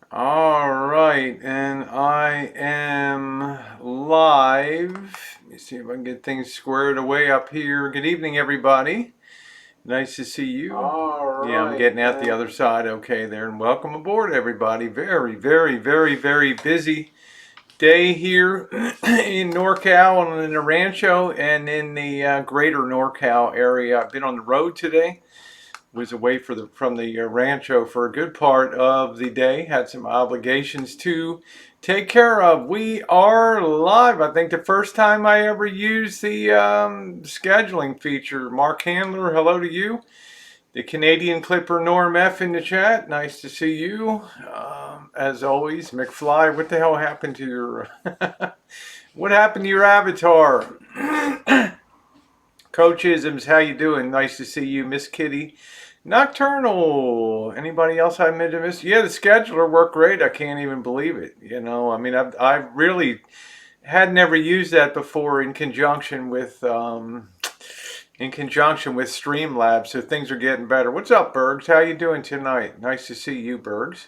All right, and I am live. Let me see if I can get things squared away up here. Good evening, everybody. Nice to see you. Yeah, I'm getting out the other side okay there, and welcome aboard, everybody. Very busy day here in NorCal and in the Rancho and in the greater NorCal area. I've been on the road today. Was away from the Rancho for a good part of the day. Had some obligations to take care of. We are live. I think the first time I ever used the scheduling feature. Mark Handler, hello to you. The Canadian Clipper Norm F in the chat. Nice to see you. As always, McFly, what the hell happened to your what happened to your avatar? Coachisms, how you doing? Nice to see you, Miss Kitty. Nocturnal. Anybody else I meant to miss? Yeah, the scheduler worked great. I can't even believe it. I mean, I really had never used that before in conjunction with Streamlabs. So things are getting better. What's up, Bergs? How you doing tonight? Nice to see you, Bergs.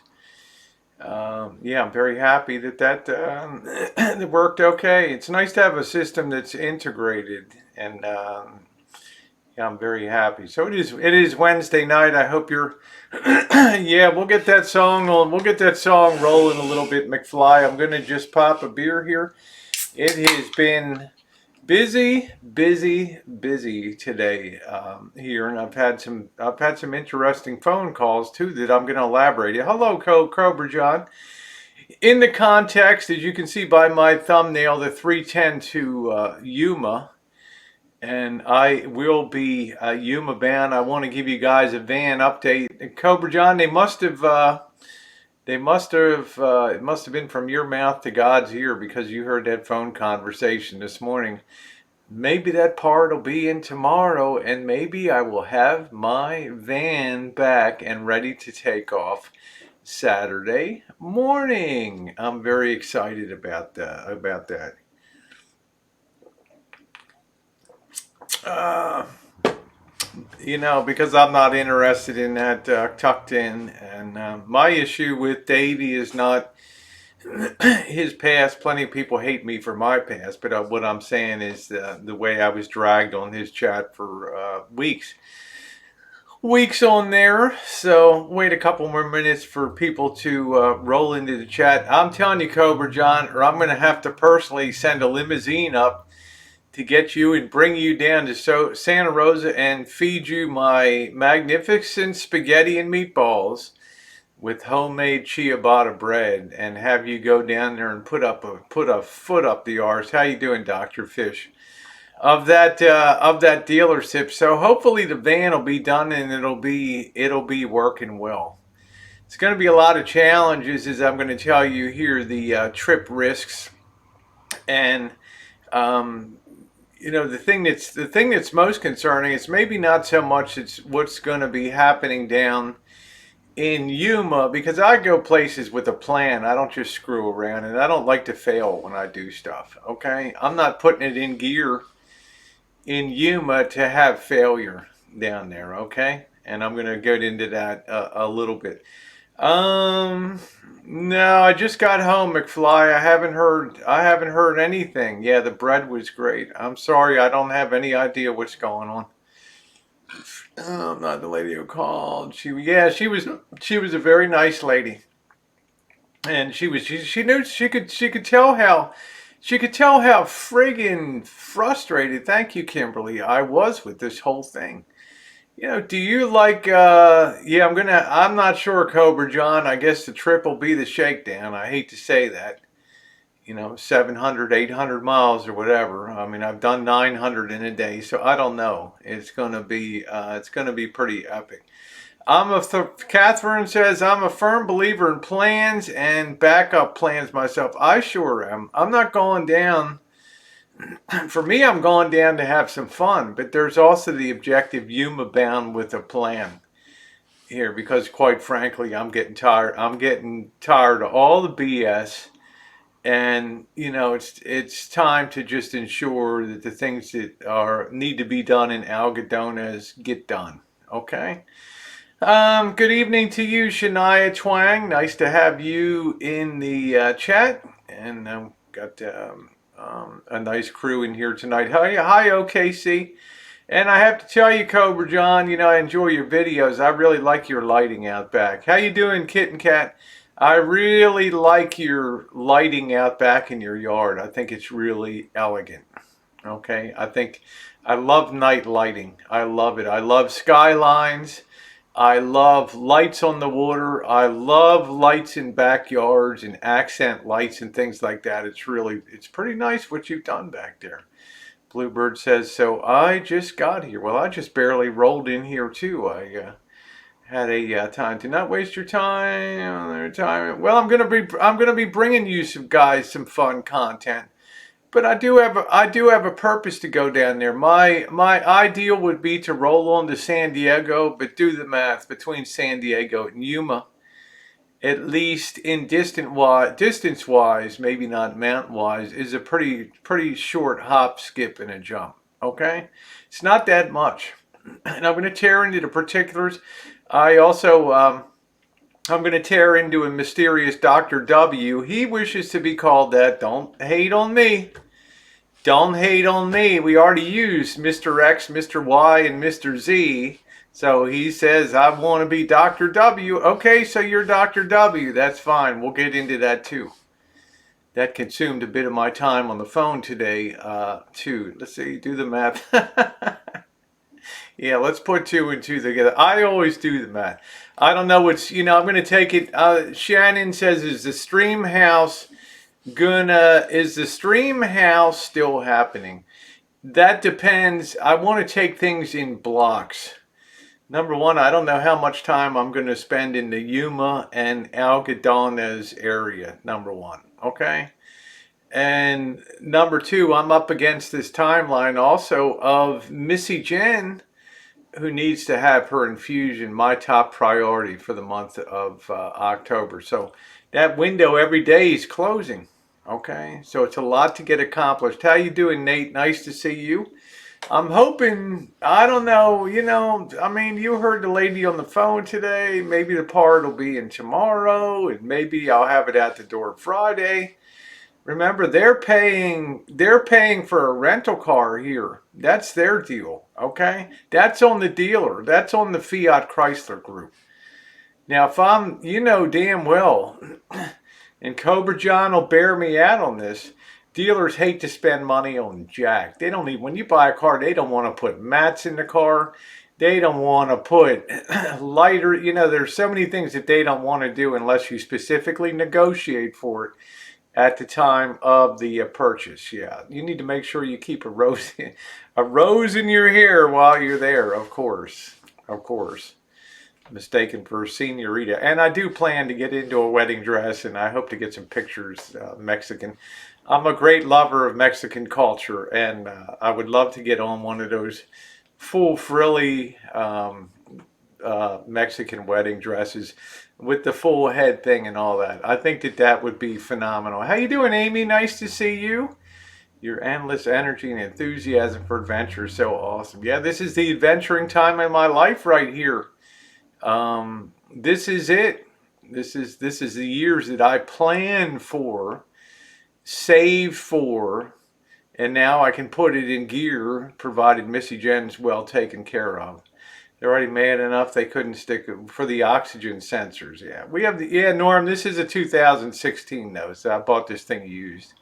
Yeah, I'm very happy that worked okay. It's nice to have a system that's integrated, and yeah, I'm very happy. So it is Wednesday night. I hope you're yeah, we'll get that song on. We'll get that song rolling a little bit, McFly. I'm gonna just pop a beer here. It has been busy today here, and I've had some interesting phone calls too that I'm gonna elaborate. Hello, Cobra John. In the context, as you can see by my thumbnail, the 310 to Yuma, and I will be Yuma bound. I want to give you guys a van update. Cobra John, it must have been from your mouth to God's ear because you heard that phone conversation this morning. Maybe that part will be in tomorrow, and maybe I will have my van back and ready to take off Saturday morning. I'm very excited about that. Because I'm not interested in that tucked in, and my issue with Davey is not his past. Plenty of people hate me for my past, but what I'm saying is the way I was dragged on his chat for weeks on there. So wait a couple more minutes for people to roll into the chat. I'm telling you, Cobra John, or I'm going to have to personally send a limousine up to get you and bring you down to Santa Rosa and feed you my magnificent spaghetti and meatballs with homemade ciabatta bread, and have you go down there and put a foot up the arse. How you doing, Dr. Fish? Of that dealership. So hopefully the van will be done and it'll be working well. It's going to be a lot of challenges, as I'm going to tell you here. The trip risks, and the thing that's most concerning is maybe not so much it's what's going to be happening down in Yuma, because I go places with a plan. I don't just screw around, and I don't like to fail when I do stuff. Okay, I'm not putting it in gear in Yuma to have failure down there. Okay, and I'm going to get into that a little bit. No, I just got home, McFly. I haven't heard anything. Yeah, the bread was great. I'm sorry, I don't have any idea what's going on. Oh, I'm not the lady who called. She was a very nice lady. And she knew she could tell how friggin' frustrated, thank you, Kimberly, I was with this whole thing. Do you like, yeah, I'm not sure, Cobra John. I guess the trip will be the shakedown. I hate to say that. 700, 800 miles or whatever. I mean, I've done 900 in a day, so I don't know. It's going to be pretty epic. Catherine says, I'm a firm believer in plans and backup plans myself. I sure am. I'm not going down. For me, I'm going down to have some fun, but there's also the objective Yuma bound with a plan here, because quite frankly, I'm getting tired. I'm getting tired of all the BS, and it's time to just ensure that the things that need to be done in Algodones get done. Okay. Good evening to you, Shania Twang. Nice to have you in the chat, and got a nice crew in here tonight. Hi, OKC. And I have to tell you, Cobra John, I enjoy your videos. I really like your lighting out back. How you doing, Kitten Cat? I really like your lighting out back in your yard. I think it's really elegant. Okay, I love night lighting. I love it. I love skylines. I love lights on the water. I love lights in backyards and accent lights and things like that. It's pretty nice what you've done back there. Bluebird says, so I just got here. Well, I just barely rolled in here too. I had a time to not waste your time. Well, I'm gonna be bringing you some fun content. But I do have a purpose to go down there. My ideal would be to roll on to San Diego, but do the math between San Diego and Yuma, at least in distance wise, maybe not mountain wise, is a pretty short hop, skip, and a jump. Okay, it's not that much, and I'm going to tear into the particulars. I also I'm going to tear into a mysterious Dr. W. He wishes to be called that. Don't hate on me. Don't hate on me. We already used Mr. X, Mr. Y, and Mr. Z. So he says, I want to be Dr. W. Okay, so you're Dr. W. That's fine. We'll get into that too. That consumed a bit of my time on the phone today, too. Let's see, do the math. Yeah, let's put two and two together. I always do the math. I don't know what's, I'm going to take it. Shannon says, is the stream house still happening? That depends. I want to take things in blocks. Number one, I don't know how much time I'm going to spend in the Yuma and Algodones area, number one. Okay. And number two, I'm up against this timeline also of Missy Jenn, who needs to have her infusion, my top priority for the month of October. So that window every day is closing. Okay, so it's a lot to get accomplished. How you doing, Nate? Nice to see you. I'm hoping, I don't know, you heard the lady on the phone today. Maybe the part will be in tomorrow, and maybe I'll have it at the door Friday. Remember, they're paying for a rental car here. That's their deal, okay? That's on the dealer. That's on the Fiat Chrysler Group. Now, if damn well, and Cobra John will bear me out on this, dealers hate to spend money on jack. They don't need, when you buy a car, they don't want to put mats in the car. They don't want to put lighter, there's so many things that they don't want to do unless you specifically negotiate for it at the time of the purchase. Yeah, you need to make sure you keep a rose in your hair while you're there, of course. Mistaken for senorita. And I do plan to get into a wedding dress, and I hope to get some pictures, Mexican. I'm a great lover of Mexican culture, and I would love to get on one of those full frilly Mexican wedding dresses with the full head thing and all that. I think that would be phenomenal. How you doing, Amy? Nice to see you. Your endless energy and enthusiasm for adventure is so awesome. Yeah, this is the adventuring time in my life right here. This is it. This is the years that I planned for, saved for, and now I can put it in gear, provided Missy Jenn's well taken care of. They're already mad enough they couldn't stick it for the oxygen sensors. Yeah, we have Norm, this is a 2016 though, so I bought this thing used.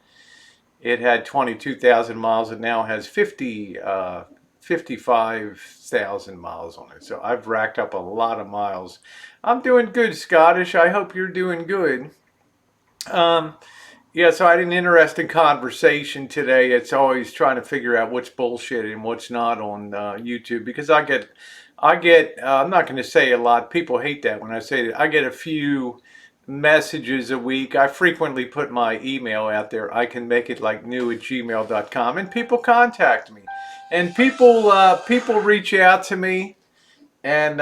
It had 22,000 miles. It now has 55,000 miles on it. So I've racked up a lot of miles. I'm doing good, Scottish. I hope you're doing good. Yeah, so I had an interesting conversation today. It's always trying to figure out what's bullshit and what's not on YouTube, because I get, I'm not going to say a lot. People hate that when I say that. I get a few messages a week. I frequently put my email out there, icanmakeitlikenew@gmail.com, and people contact me. And people reach out to me, and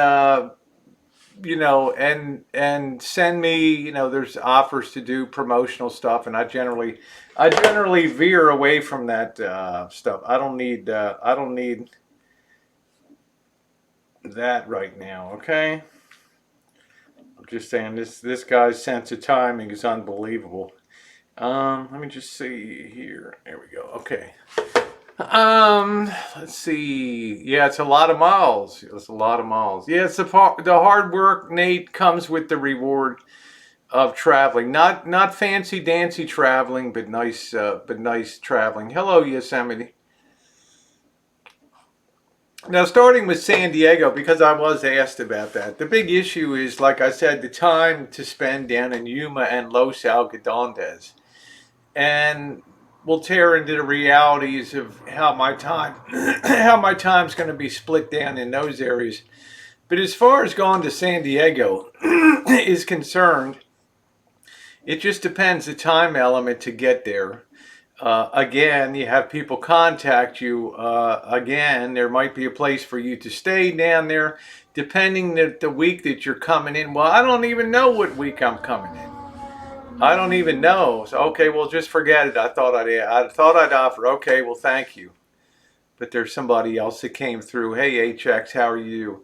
and send me, there's offers to do promotional stuff, and I generally veer away from that stuff. I don't need that right now. Okay. Just saying, this guy's sense of timing is unbelievable. Let me just see here. There we go. Okay. Let's see. Yeah, it's a lot of miles. It's a lot of miles. Yeah, it's the hard work, Nate, comes with the reward of traveling. Not fancy dancy traveling, but nice traveling. Hello, Yosemite. Now, starting with San Diego, because I was asked about that, the big issue is, like I said, the time to spend down in Yuma and Los Algodones. And we'll tear into the realities of how my time's going to be split down in those areas. But as far as going to San Diego is concerned, it just depends the time element to get there. Again, you have people contact you. Again, there might be a place for you to stay down there, depending the week that you're coming in. Well, I don't even know what week I'm coming in. I don't even know. So, okay, well, just forget it. I thought I'd offer. Okay, well, thank you. But there's somebody else that came through. Hey, HX, how are you?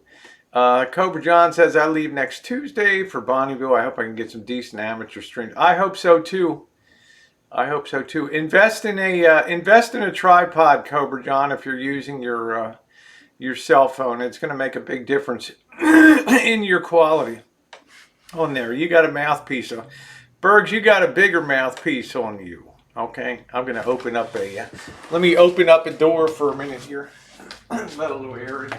Cobra John says, I leave next Tuesday for Bonneville. I hope I can get some decent amateur streams. I hope so, too. I hope so too. Invest in a tripod, Cobra John, if you're using your cell phone. It's going to make a big difference in your quality on there. You got a mouthpiece. Bergs, you got a bigger mouthpiece on you. Okay, I'm going to open up let me open up a door for a minute here. Let a little air in.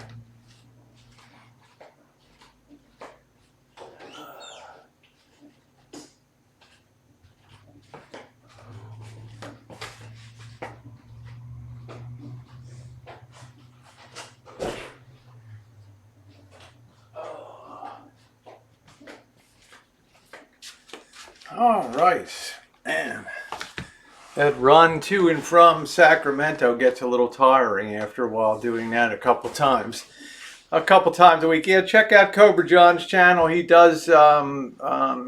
All right, and that run to and from Sacramento gets a little tiring after a while doing that a couple times a week. Yeah, check out Cobra John's channel. He does,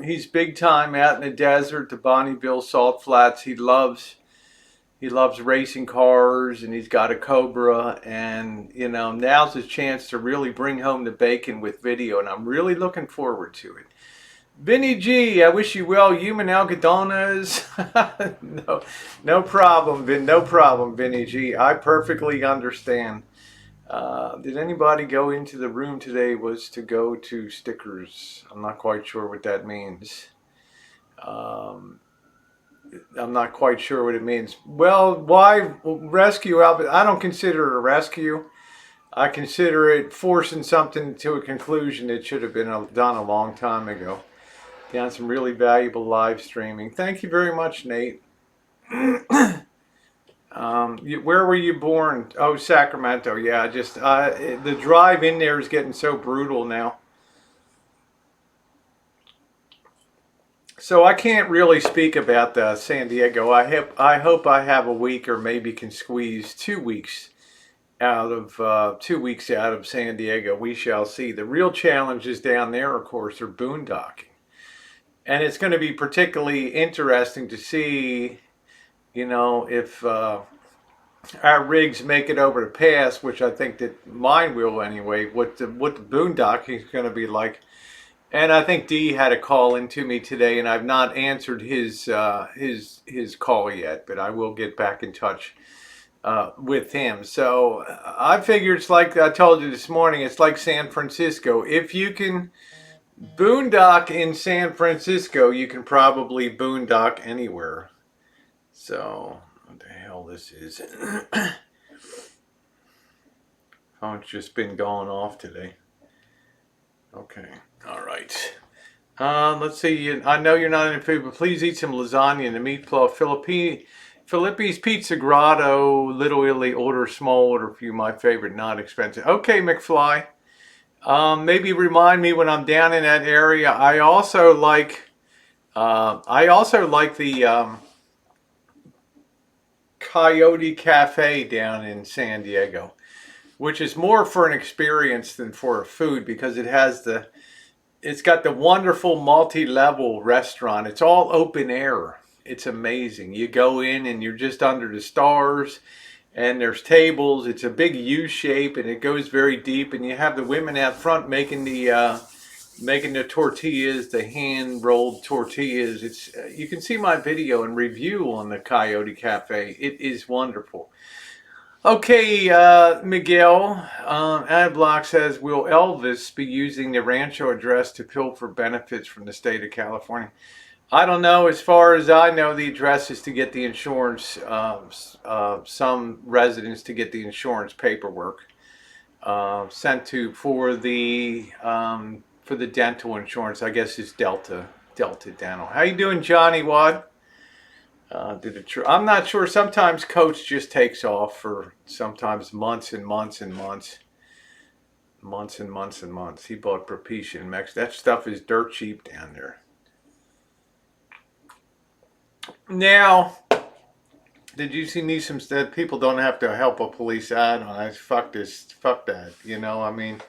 he's big time out in the desert, the Bonneville Salt Flats. He loves racing cars, and he's got a Cobra, and you know, now's his chance to really bring home the bacon with video, and I'm really looking forward to it. Vinny G, I wish you well. Human algodonas. No problem, Vin. No problem, Vinny G. I perfectly understand. Did anybody go into the room today? Was to go to stickers. I'm not quite sure what that means. I'm not quite sure what it means. Well, why rescue, Albert? I don't consider it a rescue. I consider it forcing something to a conclusion that should have been done a long time ago. Down some really valuable live streaming. Thank you very much, Nate. Where were you born? Oh, Sacramento. Yeah, just the drive in there is getting so brutal now. So I can't really speak about San Diego. I hope I have a week, or maybe can squeeze 2 weeks out of San Diego. We shall see. The real challenges down there, of course, are boondocking. And it's going to be particularly interesting to see, you know, if our rigs make it over the pass, which I think that mine will anyway, what the boondocking is going to be like. And I think Dee had a call into me today, and I've not answered his call yet, but I will get back in touch with him. So I figure it's like I told you this morning, it's like San Francisco. If you can boondock in San Francisco, you can probably boondock anywhere. So, what the hell this is? Phone's just been going off today. Okay, all right. Let's see. I know you're not in food, but please eat some lasagna and a meatloaf. Filippi's Pizza Grotto, Little Italy. Order small, order few. My favorite, not expensive. Okay, McFly. Maybe remind me when I'm down in that area. I also like the Coyote Cafe down in San Diego, which is more for an experience than for a food, because it's got the wonderful multi-level restaurant. It's all open air. It's amazing. You go in and you're just under the stars. And there's tables. It's a big U shape, and it goes very deep. And you have the women out front making the making the tortillas, the hand rolled tortillas. It's you can see my video and review on the Coyote Cafe. It is wonderful. Okay, Miguel, Adblock says, will Elvis be using the Rancho address to pilfer benefits from the state of California? I don't know. As far as I know, the address is to get the insurance, some residents to get the insurance paperwork sent to for the dental insurance. I guess it's Delta Dental. How you doing, Johnny Watt? I'm not sure. Sometimes Coach just takes off for sometimes months and months and months. Months and months and months. He bought Propecia in Mexico. That stuff is dirt cheap down there. Now, did you see me some that people don't have to help a police ad on? Fuck this, fuck that. You know, I mean,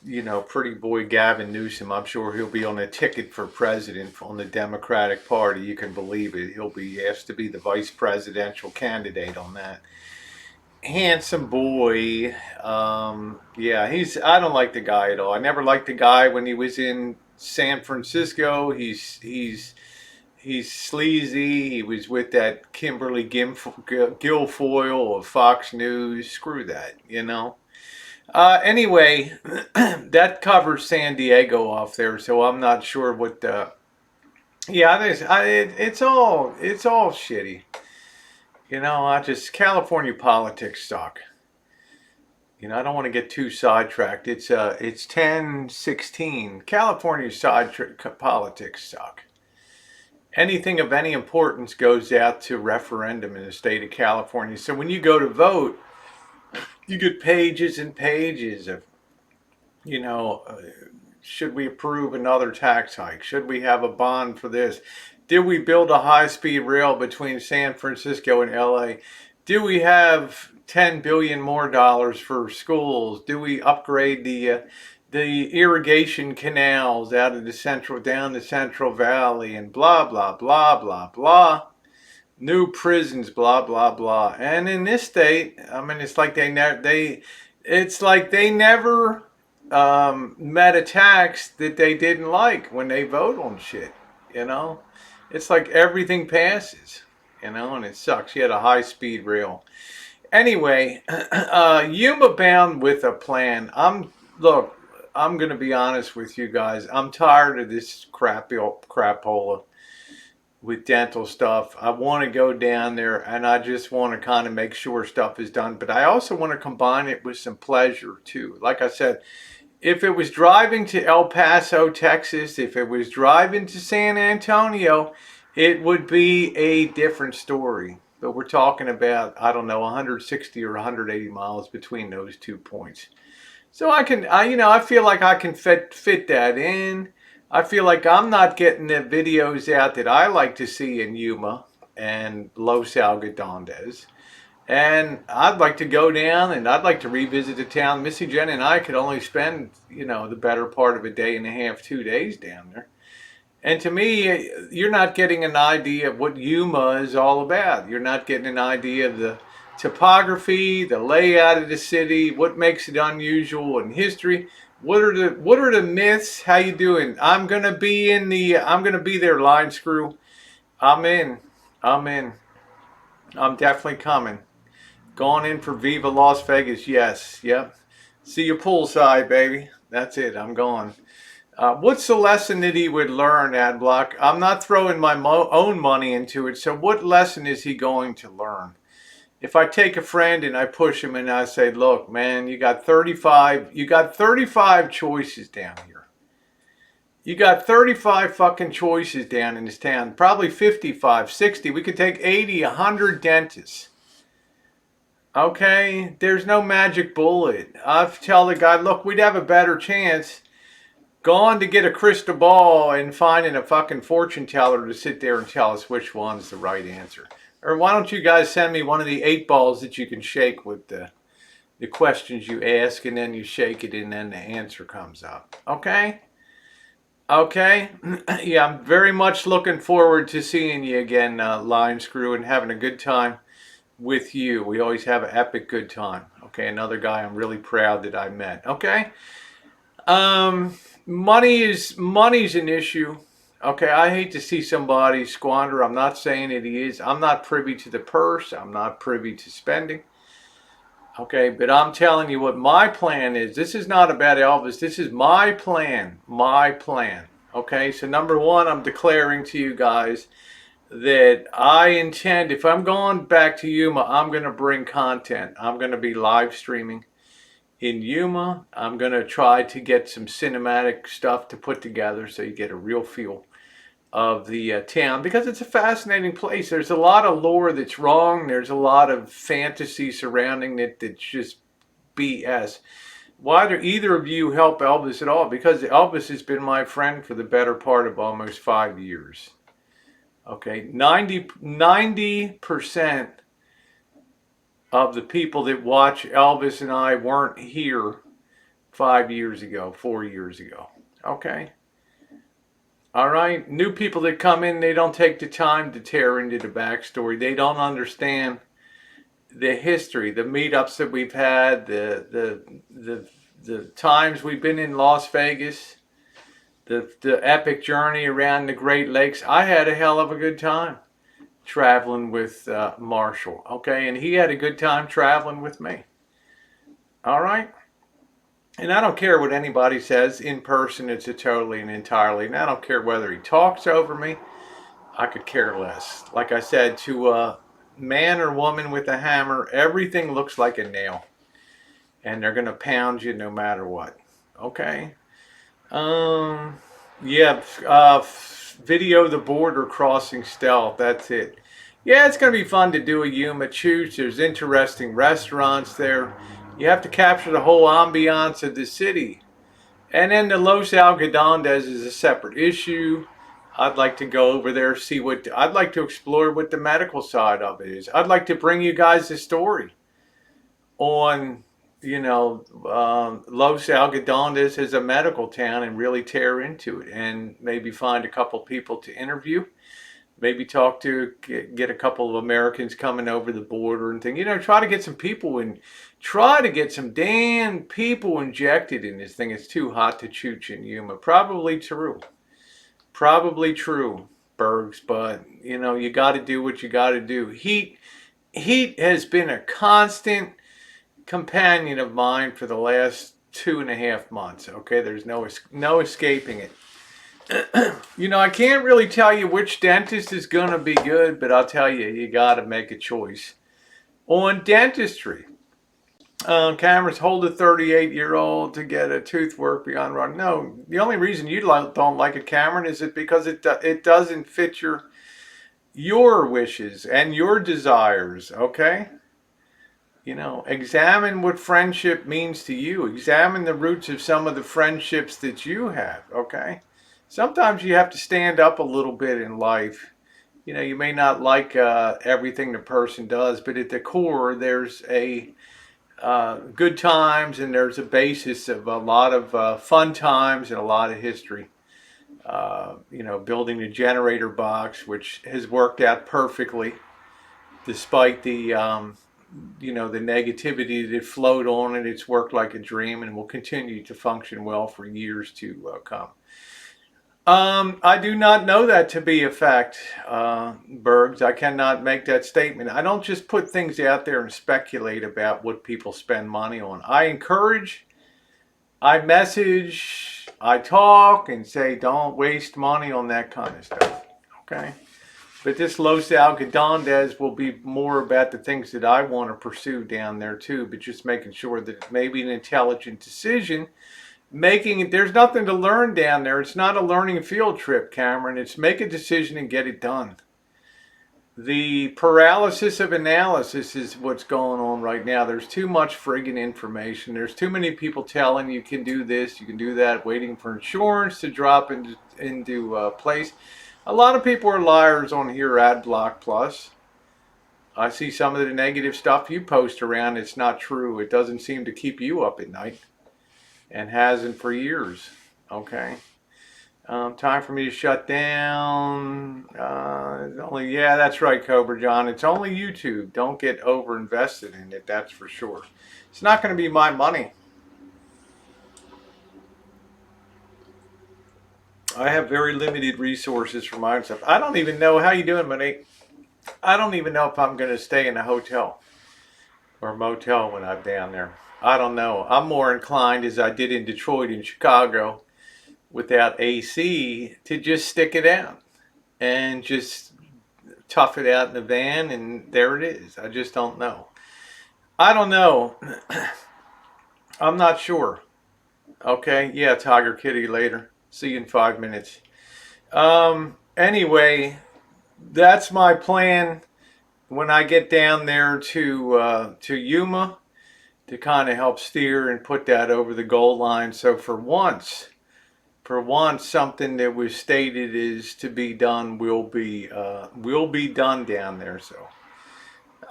you know, pretty boy Gavin Newsom, I'm sure he'll be on a ticket for president on the Democratic Party. You can believe it. He'll be asked to be the vice presidential candidate on that. Handsome boy. Yeah, I don't like the guy at all. I never liked the guy when he was in San Francisco. He's sleazy. He was with that Kimberly Guilfoyle of Fox News. Screw that, you know. Anyway, that covers San Diego off there, so I'm not sure what the. Yeah, it's all shitty. You know, California politics suck. You know, I don't want to get too sidetracked. It's 10:16. California politics suck. Anything of any importance goes out to referendum in the state of California. So when you go to vote, you get pages and pages of, you know, should we approve another tax hike? Should we have a bond for this? Did we build a high-speed rail between San Francisco and LA? Do we have $10 billion more for schools? Do we upgrade the irrigation canals out of down the Central Valley, and blah, blah, blah, blah, blah. New prisons, blah, blah, blah. And in this state, I mean, it's like they never met a tax that they didn't like when they vote on shit, you know? It's like everything passes, you know, and it sucks. You had a high-speed rail. Anyway, Yuma bound with a plan. I'm going to be honest with you guys. I'm tired of this crapola with dental stuff. I want to go down there and I just want to kind of make sure stuff is done. But I also want to combine it with some pleasure too. Like I said, if it was driving to El Paso, Texas, if it was driving to San Antonio, it would be a different story. But we're talking about, I don't know, 160 or 180 miles between those 2 points. So I feel like I can fit that in. I feel like I'm not getting the videos out that I like to see in Yuma and Los Algodones. And I'd like to go down and I'd like to revisit the town. Missy Jenn and I could only spend, you know, the better part of a day and a half, 2 days down there. And to me, you're not getting an idea of what Yuma is all about. You're not getting an idea of the topography, the layout of the city, what makes it unusual in history. What are the myths? How you doing? I'm gonna be there, line screw. I'm in. I'm definitely coming. Going in for Viva Las Vegas. Yes. Yep. See you poolside, baby. That's it. I'm going. What's the lesson that he would learn, Adblock? I'm not throwing my own money into it. So what lesson is he going to learn? If I take a friend and I push him and I say, look, man, you got 35 choices down here. You got 35 fucking choices down in this town. Probably 55, 60. We could take 80, 100 dentists. Okay? There's no magic bullet. I tell the guy, look, we'd have a better chance going to get a crystal ball and finding a fucking fortune teller to sit there and tell us which one's the right answer. Or why don't you guys send me one of the 8 balls that you can shake with the questions you ask, and then you shake it and then the answer comes up. Okay? Okay? Yeah, I'm very much looking forward to seeing you again, Line Screw, and having a good time with you. We always have an epic good time. Okay? Another guy I'm really proud that I met. Okay? money's an issue. Okay, I hate to see somebody squander. I'm not saying it is. I'm not privy to the purse. I'm not privy to spending. Okay, but I'm telling you what my plan is. This is not about Elvis. This is my plan. My plan. Okay, so number one, I'm declaring to you guys that I intend, if I'm going back to Yuma, I'm going to bring content. I'm going to be live streaming in Yuma. I'm going to try to get some cinematic stuff to put together so you get a real feel of the town, because it's a fascinating place. There's a lot of lore that's wrong. There's a lot of fantasy surrounding it that's just BS. Why do either of you help Elvis at all? Because Elvis has been my friend for the better part of almost 5 years. Okay, 90% of the people that watch Elvis and I weren't here 5 years ago, 4 years ago. Okay. All right. New people that come in, they don't take the time to tear into the backstory. They don't understand the history, the meetups that we've had, the times we've been in Las Vegas, the epic journey around the Great Lakes. I had a hell of a good time traveling with Marshall. Okay, and he had a good time traveling with me. All right. And I don't care what anybody says in person. It's a totally and entirely. And I don't care whether he talks over me. I could care less. Like I said, to a man or woman with a hammer, everything looks like a nail. And they're going to pound you no matter what. Okay? Yeah, video the border crossing stealth. That's it. Yeah, it's going to be fun to do a Yuma Chooch. There's interesting restaurants there. You have to capture the whole ambiance of the city. And then the Los Algodondes is a separate issue. I'd like to go over there, see what, I'd like to explore what the medical side of it is. I'd like to bring you guys a story on, Los Algodondes as a medical town and really tear into it and maybe find a couple people to interview. Maybe talk to, get a couple of Americans coming over the border and things. Try to get some people in, try to get some damn people injected in this thing. It's too hot to chooch in Yuma. Probably true, Bergs, but you got to do what you got to do. Heat has been a constant companion of mine for the last 2.5 months. Okay, there's no escaping it. I can't really tell you which dentist is going to be good, but I'll tell you, you got to make a choice on dentistry. Cameras, hold a 38-year-old to get a tooth work beyond run. No, the only reason you don't like it, Cameron, is it because it doesn't fit your wishes and your desires. Okay. Examine what friendship means to you. Examine the roots of some of the friendships that you have. Okay. Sometimes you have to stand up a little bit in life. You may not like everything the person does, but at the core, there's a good times and there's a basis of a lot of fun times and a lot of history. Building a generator box, which has worked out perfectly, despite the the negativity that flowed on it. It's worked like a dream and will continue to function well for years to come. I do not know that to be a fact, Bergs. I cannot make that statement. I don't just put things out there and speculate about what people spend money on. I encourage, I message, I talk and say don't waste money on that kind of stuff. Okay? But this Los Algodondes will be more about the things that I want to pursue down there too, but just making sure that it may be an intelligent decision. There's nothing to learn down there. It's not a learning field trip, Cameron. It's make a decision and get it done. The paralysis of analysis is what's going on right now. There's too much friggin' information. There's too many people telling you can do this, you can do that, waiting for insurance to drop into place. A lot of people are liars on here, Ad Block Plus. I see some of the negative stuff you post around. It's not true. It doesn't seem to keep you up at night. And hasn't for years. Okay. Time for me to shut down. Yeah, that's right, Cobra John. It's only YouTube. Don't get over invested in it. That's for sure. It's not going to be my money. I have very limited resources for my own stuff. I don't even know how you doing, Monique. I don't even know if I'm going to stay in a hotel or motel when I'm down there. I don't know. I'm more inclined, as I did in Detroit and Chicago, without AC, to just stick it out and just tough it out in the van, and there it is. I just don't know. I don't know. I'm not sure. Okay, yeah, Tiger Kitty later. See you in 5 minutes. Anyway, that's my plan when I get down there to Yuma, to kind of help steer and put that over the goal line. So for once, something that was stated is to be done will be done down there. So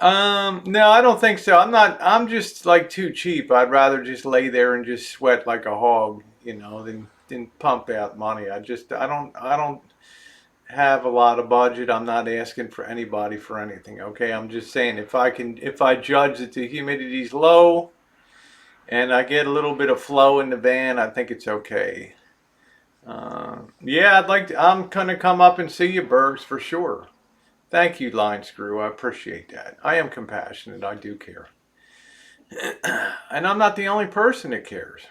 no, I don't think so. I'm just like too cheap. I'd rather just lay there and just sweat like a hog, than pump out money. I don't have a lot of budget. I'm not asking for anybody for anything. Okay, I'm just saying if I judge that the humidity's low and I get a little bit of flow in the van, I think it's okay. Yeah, I'm gonna come up and see you, Bergs, for sure. Thank you, Line Screw. I appreciate that. I am compassionate. I do care. And I'm not the only person that cares.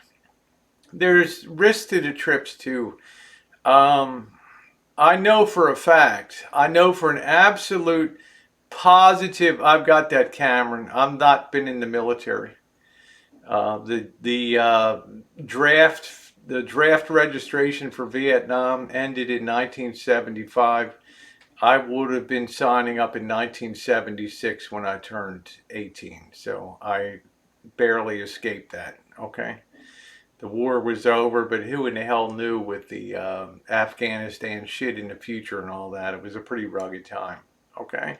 There's risks to the trips too. I know for a fact, I know for an absolute positive, I've got that, Cameron. I'm not been in the military. The draft registration for Vietnam ended in 1975. I would have been signing up in 1976 when I turned 18. So I barely escaped that. Okay. The war was over, but who in the hell knew with the Afghanistan shit in the future and all that? It was a pretty rugged time. Okay.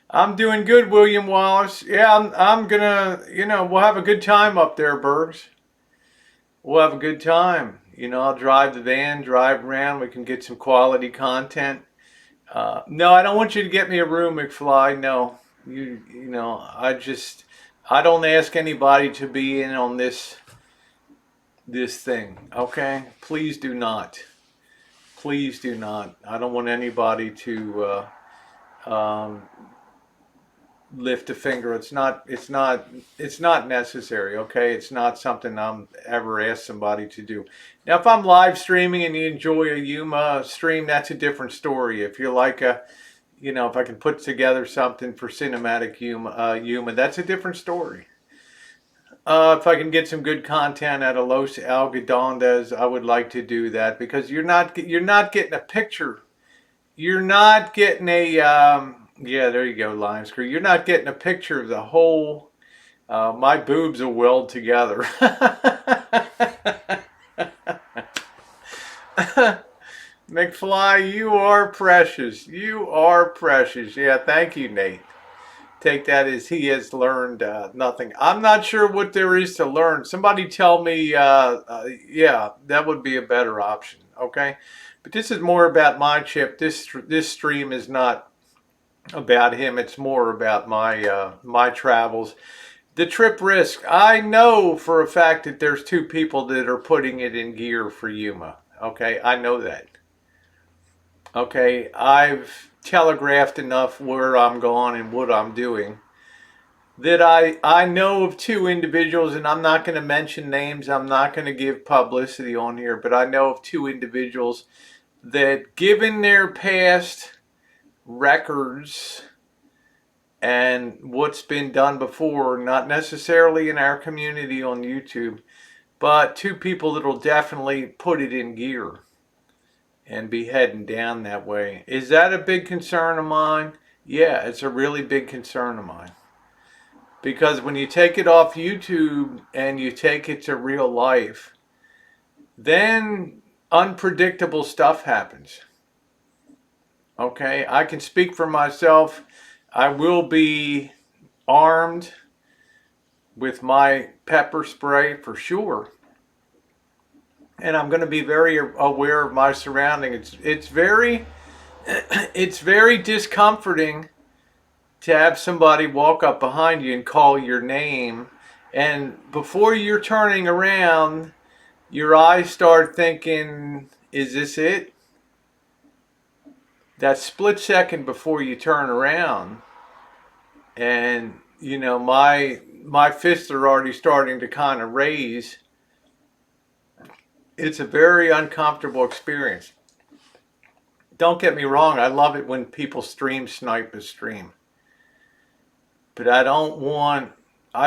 I'm doing good, William Wallace. Yeah, I'm gonna, we'll have a good time up there, Bergs. We'll have a good time. I'll drive the van, drive around. We can get some quality content. No, I don't want you to get me a room, McFly. No, I don't ask anybody to be in on this thing. Okay, please do not. Please do not. I don't want anybody to lift a finger. It's not necessary. Okay, it's not something I'm ever asked somebody to do. Now, if I'm live streaming and you enjoy a Yuma stream, that's a different story. If you're like if I can put together something for cinematic Yuma, that's a different story. If I can get some good content out of Los Algodondes, I would like to do that, because you're not getting a picture. You're not getting a yeah, there you go, Lion Screw. You're not getting a picture of the whole. My boobs will weld together. McFly, you are precious. You are precious. Yeah, thank you, Nate. Take that as he has learned nothing. I'm not sure what there is to learn. Somebody tell me, yeah, that would be a better option, okay? But this is more about my chip. This stream is not about him. It's more about my travels. The trip risk. I know for a fact that there's two people that are putting it in gear for Yuma, okay? I know that. Okay, I've telegraphed enough where I'm going and what I'm doing that I know of two individuals, and I'm not going to mention names. I'm not going to give publicity on here, but I know of two individuals that, given their past records and what's been done before, not necessarily in our community on YouTube, but two people that will definitely put it in gear and be heading down that way. Is that a big concern of mine? Yeah, it's a really big concern of mine. Because when you take it off YouTube and you take it to real life, then unpredictable stuff happens. Okay, I can speak for myself. I will be armed with my pepper spray for sure. And I'm going to be very aware of my surroundings. It's very discomforting to have somebody walk up behind you and call your name, and before you're turning around, your eyes start thinking, "Is this it? that split second before you turn around, and you know, my fists are already starting to kind of raise. It's a very uncomfortable experience. Don't get me wrong, I love it when people stream snipe a stream. But I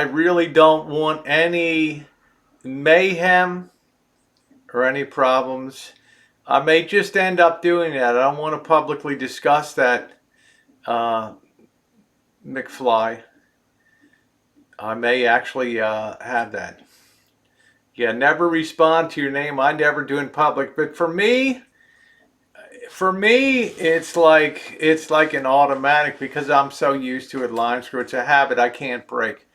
really don't want any mayhem or any problems. I may just end up doing that. I don't want to publicly discuss that, McFly. I may actually have that. Yeah, never respond to your name. I never do in public. But for me, it's like an automatic because I'm so used to it. Line screw. It's a habit I can't break.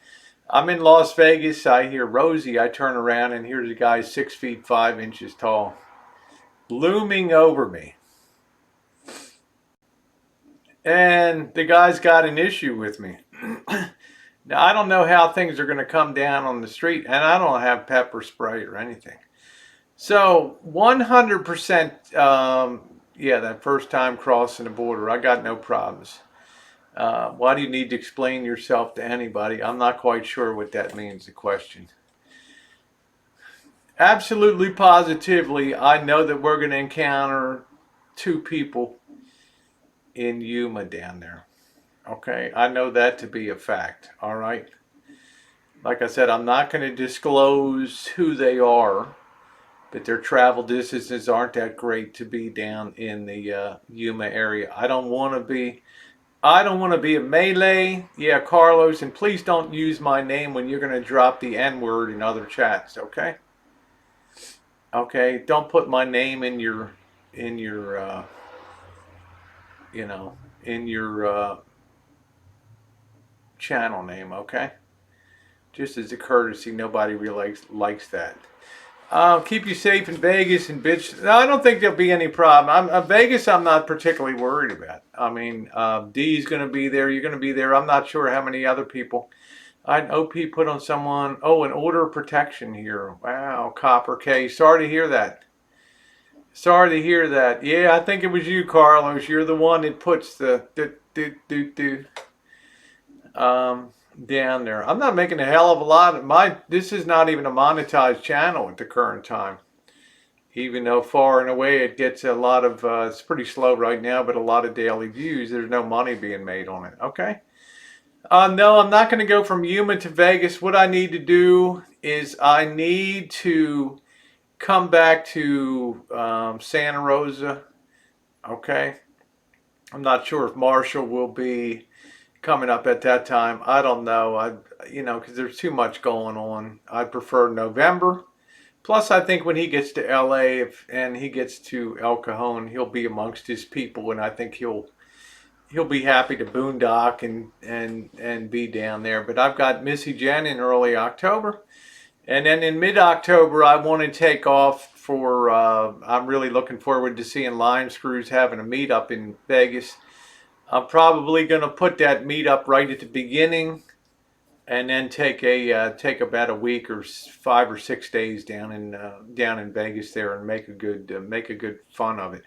I'm in Las Vegas. I hear Rosie. I turn around and here's a guy 6 feet 5 inches tall, looming over me. And the guy's got an issue with me. Now, I don't know how things are going to come down on the street, and I don't have pepper spray or anything. So 100%, yeah, that first time crossing the border, I got no problems. Why do you need to explain yourself to anybody? I'm not quite sure what that means, the question. Absolutely, positively, I know that we're going to encounter 2 people in Yuma down there. Okay, I know that to be a fact, all right? Like I said, I'm not going to disclose who they are, but their travel distances aren't that great to be down in the Yuma area. I don't want to be a melee. Yeah, Carlos, and please don't use my name when you're going to drop the N-word in other chats, okay? Okay, don't put my name in your you know, in your channel name, okay? Just as a courtesy, nobody really likes that. Keep you safe in Vegas and bitch. No, I don't think there'll be any problem. Vegas, I'm not particularly worried about. I mean, D's going to be there. You're going to be there. I'm not sure how many other people. I had OP put on someone. Oh, an order of protection here. Wow, Copper K. Sorry to hear that. Sorry to hear that. Yeah, I think it was you, Carlos. You're the one that puts the down there. I'm not making a hell of a lot. This is not even a monetized channel at the current time. Even though far and away it gets a lot of, it's pretty slow right now, but a lot of daily views. There's no money being made on it. Okay. No, I'm not going to go from Yuma to Vegas. What I need to do is I need to come back to Santa Rosa. Okay. I'm not sure if Marshall will be coming up at that time. I don't know. Because there's too much going on. I prefer November. Plus, I think when he gets to LA and he gets to El Cajon, he'll be amongst his people, and I think he'll be happy to boondock and be down there. But I've got Missy Jenn in early October. And then in mid-October, I want to take off for, I'm really looking forward to seeing Line Screws having a meetup in Vegas. I'm probably going to put that meetup right at the beginning and then take about a week or 5 or 6 days down in Vegas there and make a good fun of it.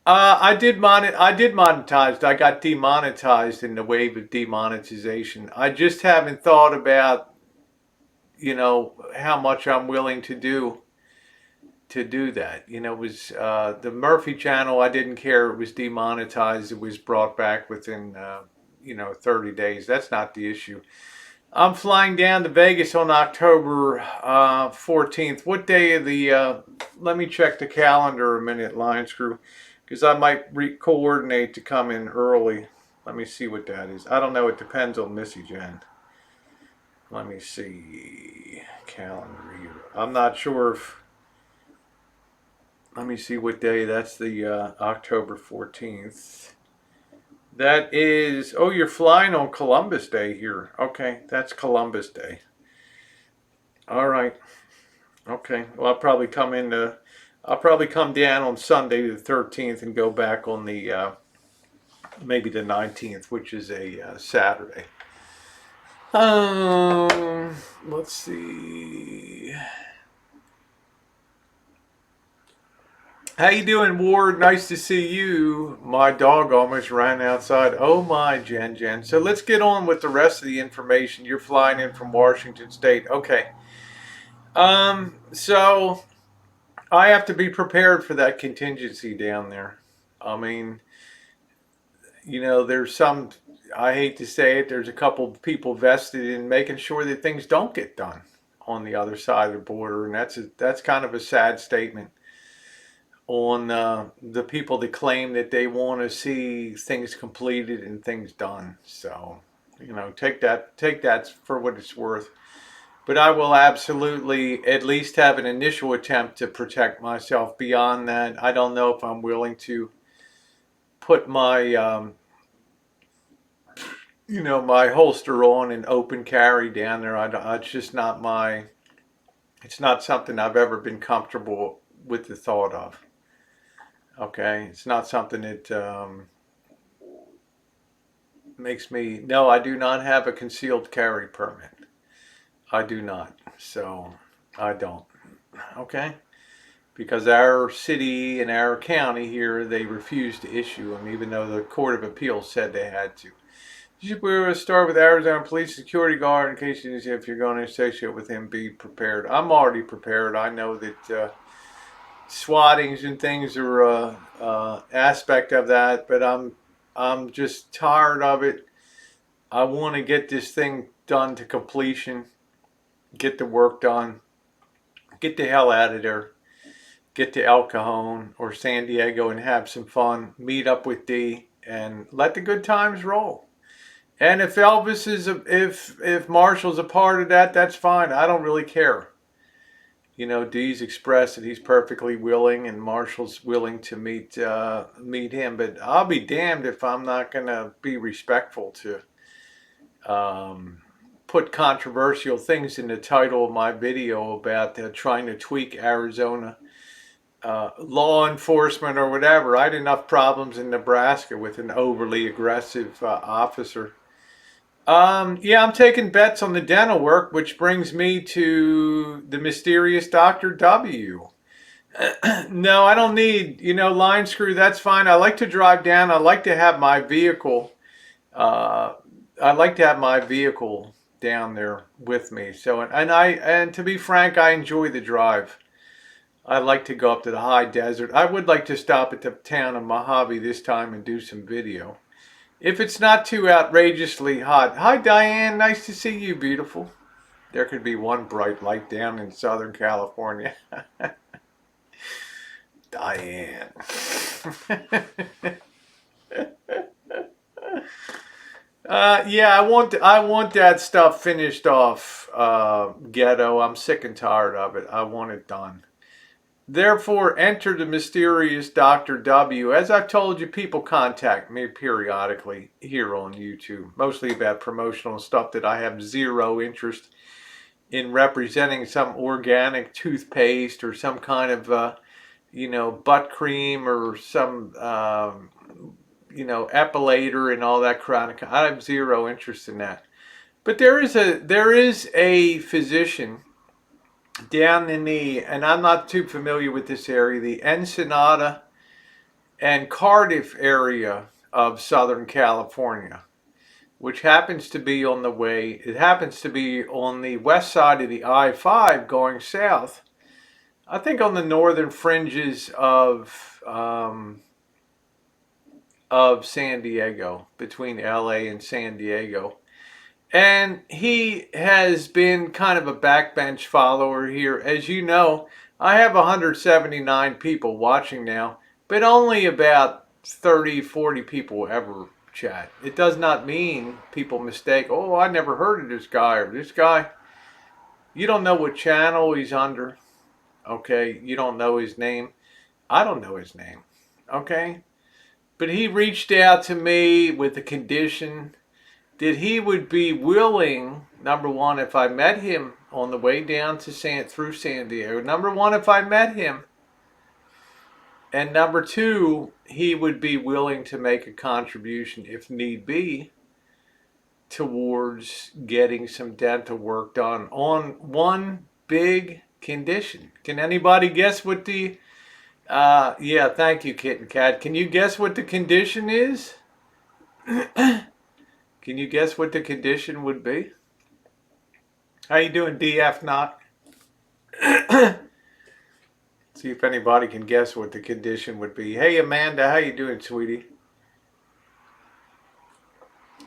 I did monetize. I got demonetized in the wave of demonetization. I just haven't thought about, how much I'm willing to do that. It was the Murphy channel. I didn't care. It was demonetized. It was brought back within 30 days. That's not the issue. I'm flying down to Vegas on October 14th. What day of the? Let me check the calendar a minute, Lion Screw, because I might coordinate to come in early. Let me see what that is. I don't know. It depends on Missy Jenn. Let me see calendar here. I'm not sure if. Let me see what day. That's the October 14th. That is, oh, you're flying on Columbus Day here. Okay, that's Columbus Day. All right. Okay. Well, I'll probably come down on Sunday the 13th and go back on the maybe the 19th, which is a Saturday. Let's see. How you doing, Ward? Nice to see you. My dog almost ran outside. Oh my, Jen. So let's get on with the rest of the information. You're flying in from Washington State. Okay. So I have to be prepared for that contingency down there. I mean, there's some, I hate to say it, there's a couple of people vested in making sure that things don't get done on the other side of the border, and that's kind of a sad statement on the people that claim that they want to see things completed and things done. So, take that for what it's worth. But I will absolutely at least have an initial attempt to protect myself. Beyond that, I don't know if I'm willing to put my holster on and open carry down there. It's just not it's not something I've ever been comfortable with the thought of. Okay, it's not something that makes me. No, I do not have a concealed carry permit. I do not. So I don't. Okay, because our city and our county here, they refused to issue them, even though the Court of Appeals said they had to. You should start with Arizona Police Security Guard in case if you're going to associate with him, be prepared. I'm already prepared. I know that swattings and things are aspect of that, but I'm just tired of it. I want to get this thing done to completion, get the work done, get the hell out of there, get to El Cajon or San Diego and have some fun, meet up with D, and let the good times roll. And if Elvis if Marshall's a part of that, that's fine. I don't really care. Dee's expressed that he's perfectly willing, and Marshall's willing to meet him. But I'll be damned if I'm not gonna be respectful to put controversial things in the title of my video about trying to tweak Arizona law enforcement or whatever. I had enough problems in Nebraska with an overly aggressive officer. Yeah, I'm taking bets on the dental work, which brings me to the mysterious Dr. W. No, I don't need, line screw. That's fine. I like to drive down. I like to have my vehicle. Uh, I like to have my vehicle down there with me. So, and to be frank, I enjoy the drive. I like to go up to the high desert. I would like to stop at the town of Mojave this time and do some video. If it's not too outrageously hot. Hi, Diane. Nice to see you, beautiful. There could be one bright light down in Southern California. Diane. Yeah, I want that stuff finished off, ghetto. I'm sick and tired of it. I want it done. Therefore, enter the mysterious Dr. W. As I've told you, people contact me periodically here on YouTube, mostly about promotional stuff that I have zero interest in representing, some organic toothpaste or some kind of, butt cream or some, epilator and all that crap. I have zero interest in that. But there is a physician down in and I'm not too familiar with this area, the Ensenada and Cardiff area of Southern California, which happens to be on the west side of the I-5 going south. I think on the northern fringes of San Diego, between LA and San Diego. And he has been kind of a backbench follower here. As you know, I have 179 people watching now, but only about 30, 40 people ever chat. It does not mean people mistake, oh, I never heard of this guy or this guy. You don't know what channel he's under. Okay, you don't know his name. I don't know his name. Okay, but he reached out to me with the condition that he would be willing, number one, if I met him on the way down to through San Diego, number one, if I met him, and number two, he would be willing to make a contribution, if need be, towards getting some dental work done on one big condition. Can anybody guess what the Yeah, thank you, Kitten Cat. Can you guess what the condition is? Can you guess what the condition would be? How you doing, DF Knock? See if anybody can guess what the condition would be. Hey, Amanda, how you doing, sweetie?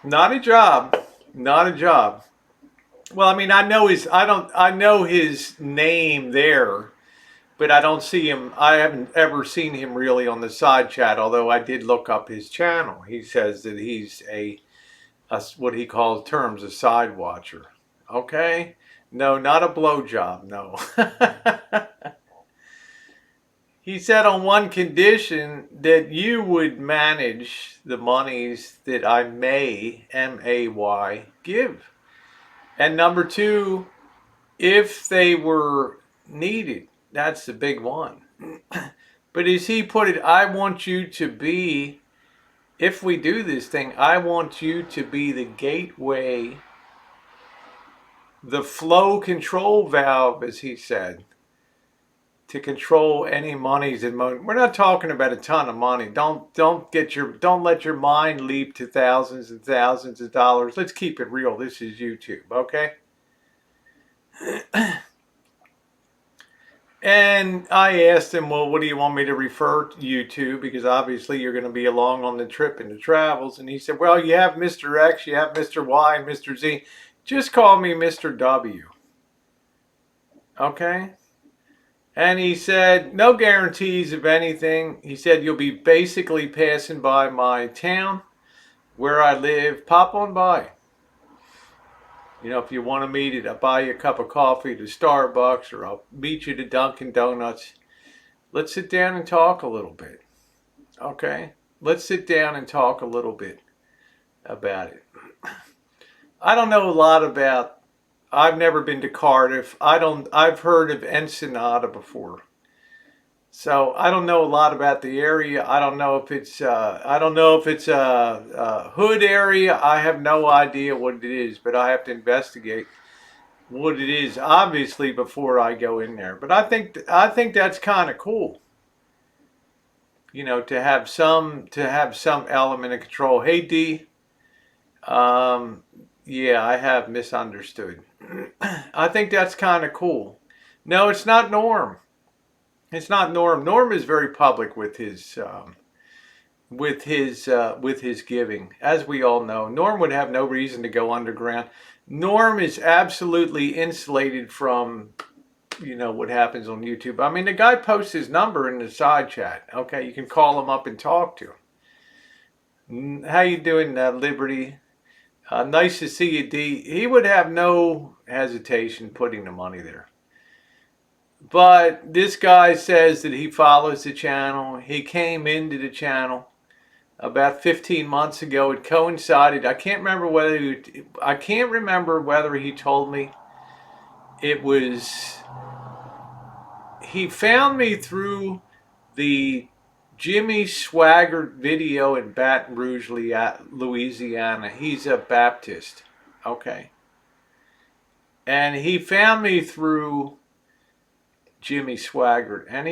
Not a job. Not a job. Well, I mean, I know his name there, but I don't see him. I haven't ever seen him really on the side chat, although I did look up his channel. He says that he's a what he calls terms a side watcher. Okay? No, not a blowjob, no. He said on one condition that you would manage the monies that I may, M-A-Y, give. And number two, if they were needed. That's the big one. But as he put it, I want you to be, if we do this thing, I want you to be the gateway, the flow control valve, as he said, to control any monies and money. We're not talking about a ton of money. Don't let your mind leap to thousands and thousands of dollars. Let's keep it real. This is YouTube, okay? And I asked him, well, what do you want me to refer you to? Because obviously you're going to be along on the trip and the travels. And he said, well, you have Mr. X, you have Mr. Y, and Mr. Z. Just call me Mr. W. Okay? And he said, no guarantees of anything. He said, you'll be basically passing by my town where I live. Pop on by. You know, if you want to meet it, I'll buy you a cup of coffee to Starbucks, or I'll meet you to Dunkin' Donuts. Let's sit down and talk a little bit. Okay? Let's sit down and talk a little bit about it. I don't know a lot about, I've never been to Cardiff. I've heard of Ensenada before. So I don't know a lot about the area. I don't know if it's a hood area. I have no idea what it is, but I have to investigate what it is, obviously, before I go in there. But I think that's kind of cool. You know, to have some element of control. Hey D, yeah, I have misunderstood. I think that's kind of cool. No, it's not Norm. It's not Norm. Norm is very public with his giving, as we all know. Norm would have no reason to go underground. Norm is absolutely insulated from, you know, what happens on YouTube. I mean, the guy posts his number in the side chat. Okay, you can call him up and talk to him. How you doing, Liberty? Nice to see you, D. He would have no hesitation putting the money there. But this guy says that he follows the channel. He came into the channel about 15 months ago. It coincided. I can't remember whether he told me it was. He found me through the Jimmy Swaggart video in Baton Rouge, Louisiana. He's a Baptist. Okay. And he found me through Jimmy Swaggart, and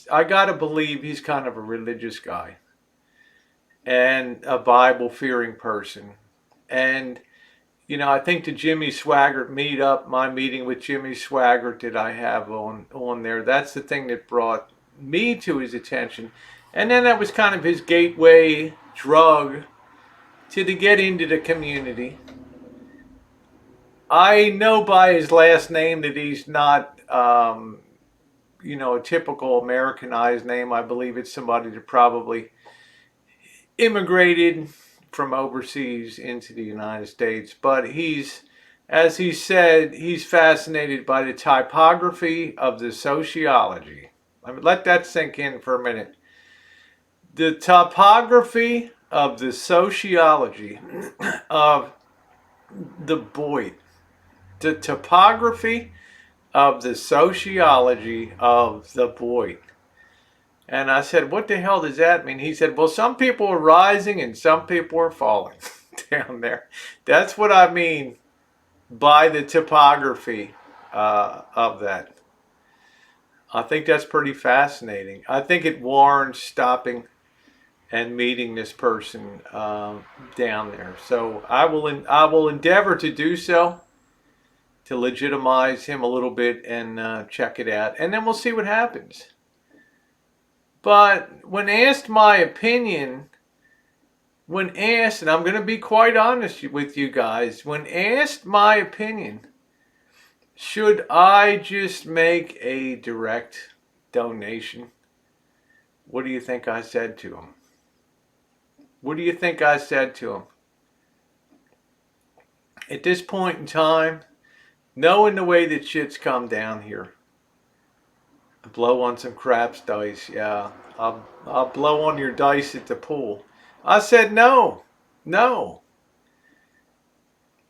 I gotta believe he's kind of a religious guy and a Bible-fearing person. And, you know, I think the Jimmy Swaggart my meeting with Jimmy Swaggart that I have on there, that's the thing that brought me to his attention. And then that was kind of his gateway drug to get into the community. I know by his last name that he's not, you know, a typical Americanized name. I believe it's somebody that probably immigrated from overseas into the United States. But as he said, he's fascinated by the typography of the sociology. Let that sink in for a minute. The topography of the sociology of the Boyd. The topography of the sociology of the Boyd. And I said, what the hell does that mean? He said, well, some people are rising and some people are falling down there. That's what I mean by the topography of that. I think that's pretty fascinating. I think it warrants stopping and meeting this person down there. So I will endeavor to do so, to legitimize him a little bit and check it out, and then we'll see what happens. But when asked my opinion, when asked, and I'm going to be quite honest with you guys, when asked my opinion, should I just make a direct donation? What do you think I said to him? What do you think I said to him? At this point in time, knowing the way that shit's come down here, blow on some craps dice. Yeah, I'll blow on your dice at the pool. I said no. No.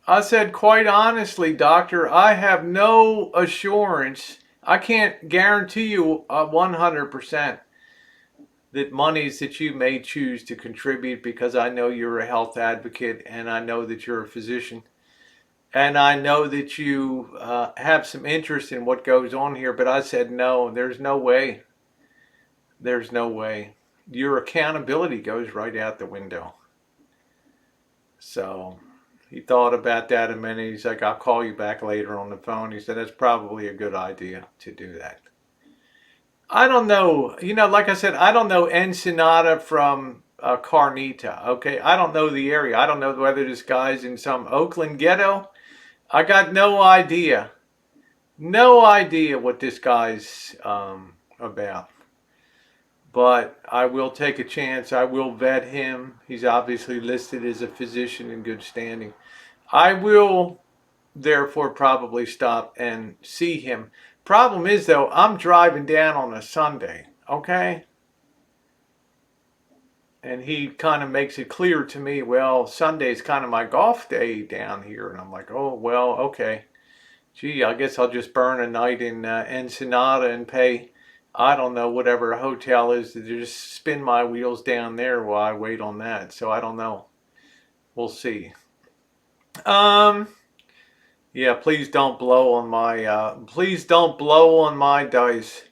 I said, quite honestly, doctor, I have no assurance. I can't guarantee you 100% that monies that you may choose to contribute, because I know you're a health advocate and I know that you're a physician. And I know that you have some interest in what goes on here. But I said, no, there's no way. There's no way. Your accountability goes right out the window. So he thought about that a minute. He's like, I'll call you back later on the phone. He said, that's probably a good idea to do that. I don't know. You know, like I said, I don't know Ensenada from Carnita. Okay. I don't know the area. I don't know whether this guy's in some Oakland ghetto. I got no idea. No idea what this guy's about. But I will take a chance. I will vet him. He's obviously listed as a physician in good standing. I will therefore probably stop and see him. Problem is, though, I'm driving down on a Sunday, okay? And he kind of makes it clear to me, well, Sunday's kind of my golf day down here. And I'm like, oh, well, okay. Gee, I guess I'll just burn a night in Ensenada and pay, I don't know, whatever a hotel is, to just spin my wheels down there while I wait on that. So I don't know. We'll see. Yeah, please don't blow on my dice.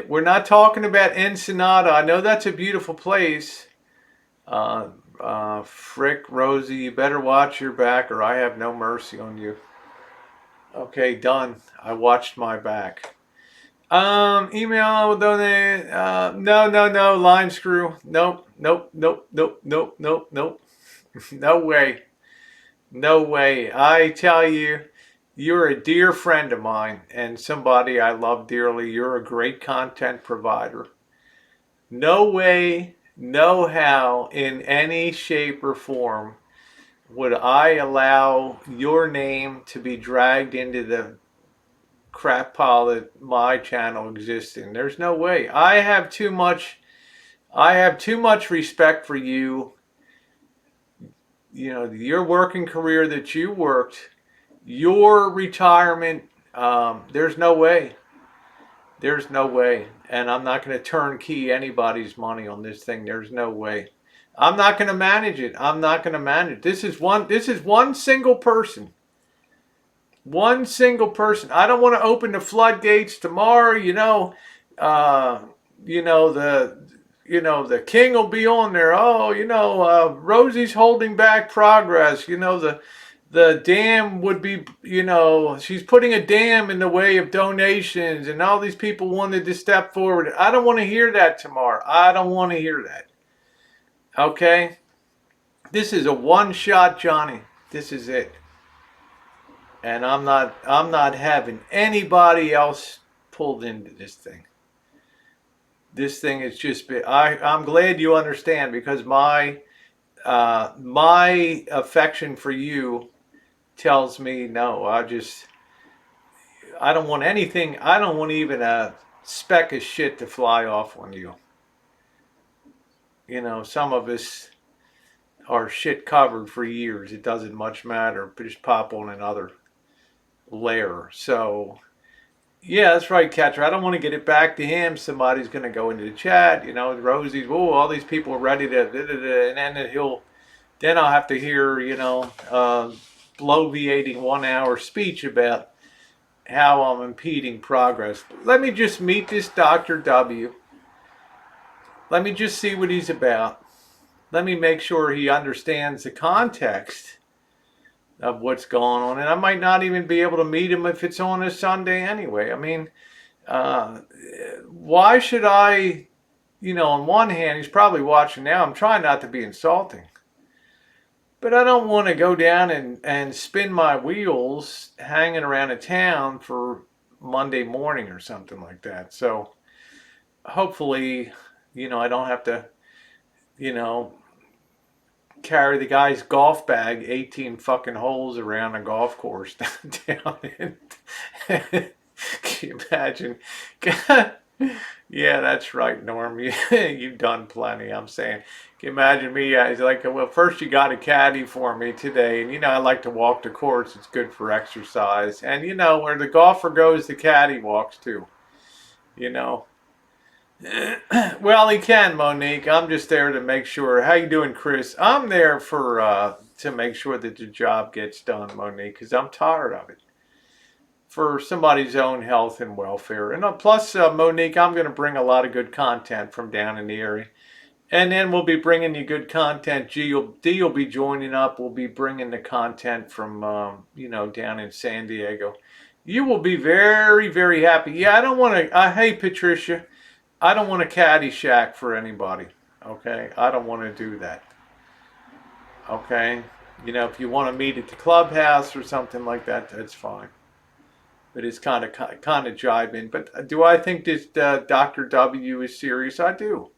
We're not talking about Ensenada. I know that's a beautiful place. Frick, Rosie, you better watch your back or I have no mercy on you. Okay, done. I watched my back. Email, donate, no, line screw. Nope. No way. No way. I tell you, you're a dear friend of mine and somebody I love dearly. You're a great content provider. No way, no how, in any shape or form would I allow your name to be dragged into the crap pile that my channel exists in. There's no way. I have too much respect for you. You know, your working career that you worked, your retirement, there's no way. There's no way. And I'm not going to turnkey anybody's money on this thing. There's no way. I'm not going to manage it. I'm not going to manage it. This is one single person. One single person. I don't want to open the floodgates tomorrow. The king will be on there. Oh, Rosie's holding back progress. The dam would be, she's putting a dam in the way of donations and all these people wanted to step forward. I don't want to hear that tomorrow. I don't want to hear that. Okay? This is a one-shot Johnny. This is it. And I'm not having anybody else pulled into this thing. This thing is just, I'm glad you understand, because my affection for you tells me no. I don't want anything. I don't want even a speck of shit to fly off on you. Some of us are shit covered for years. It doesn't much matter. Just pop on another layer. So yeah, that's right, Catcher. I don't want to get it back to him. Somebody's going to go into the chat. Rosie's, all these people are ready to, and then I'll have to hear, bloviating 1 hour speech about how I'm impeding progress. Let me just meet this Dr. W. Let me just see what he's about. Let me make sure he understands the context of what's going on. And I might not even be able to meet him if it's on a Sunday anyway. I mean, uh, why should I, on one hand, he's probably watching now. I'm trying not to be insulting. But I don't want to go down and spin my wheels hanging around a town for Monday morning or something like that. So hopefully, I don't have to, you know, carry the guy's golf bag 18 fucking holes around a golf course down in. Can you imagine? Yeah, that's right, Norm. You've done plenty, I'm saying. Can you imagine me? He's like, well, first you got a caddy for me today. And, I like to walk the course. It's good for exercise. And, where the golfer goes, the caddy walks too. You know. Well, he can, Monique. I'm just there to make sure. How you doing, Chris? I'm there for to make sure that the job gets done, Monique, because I'm tired of it. For somebody's own health and welfare. And plus, Monique, I'm going to bring a lot of good content from down in the area. And then we'll be bringing you good content. D will be joining up. We'll be bringing the content from, down in San Diego. You will be very, very happy. Yeah, I don't want to, hey, Patricia, I don't want a Caddyshack for anybody. Okay? I don't want to do that. Okay? If you want to meet at the clubhouse or something like that, that's fine. But it's kind of jibing. But do I think this Dr. W is serious? I do.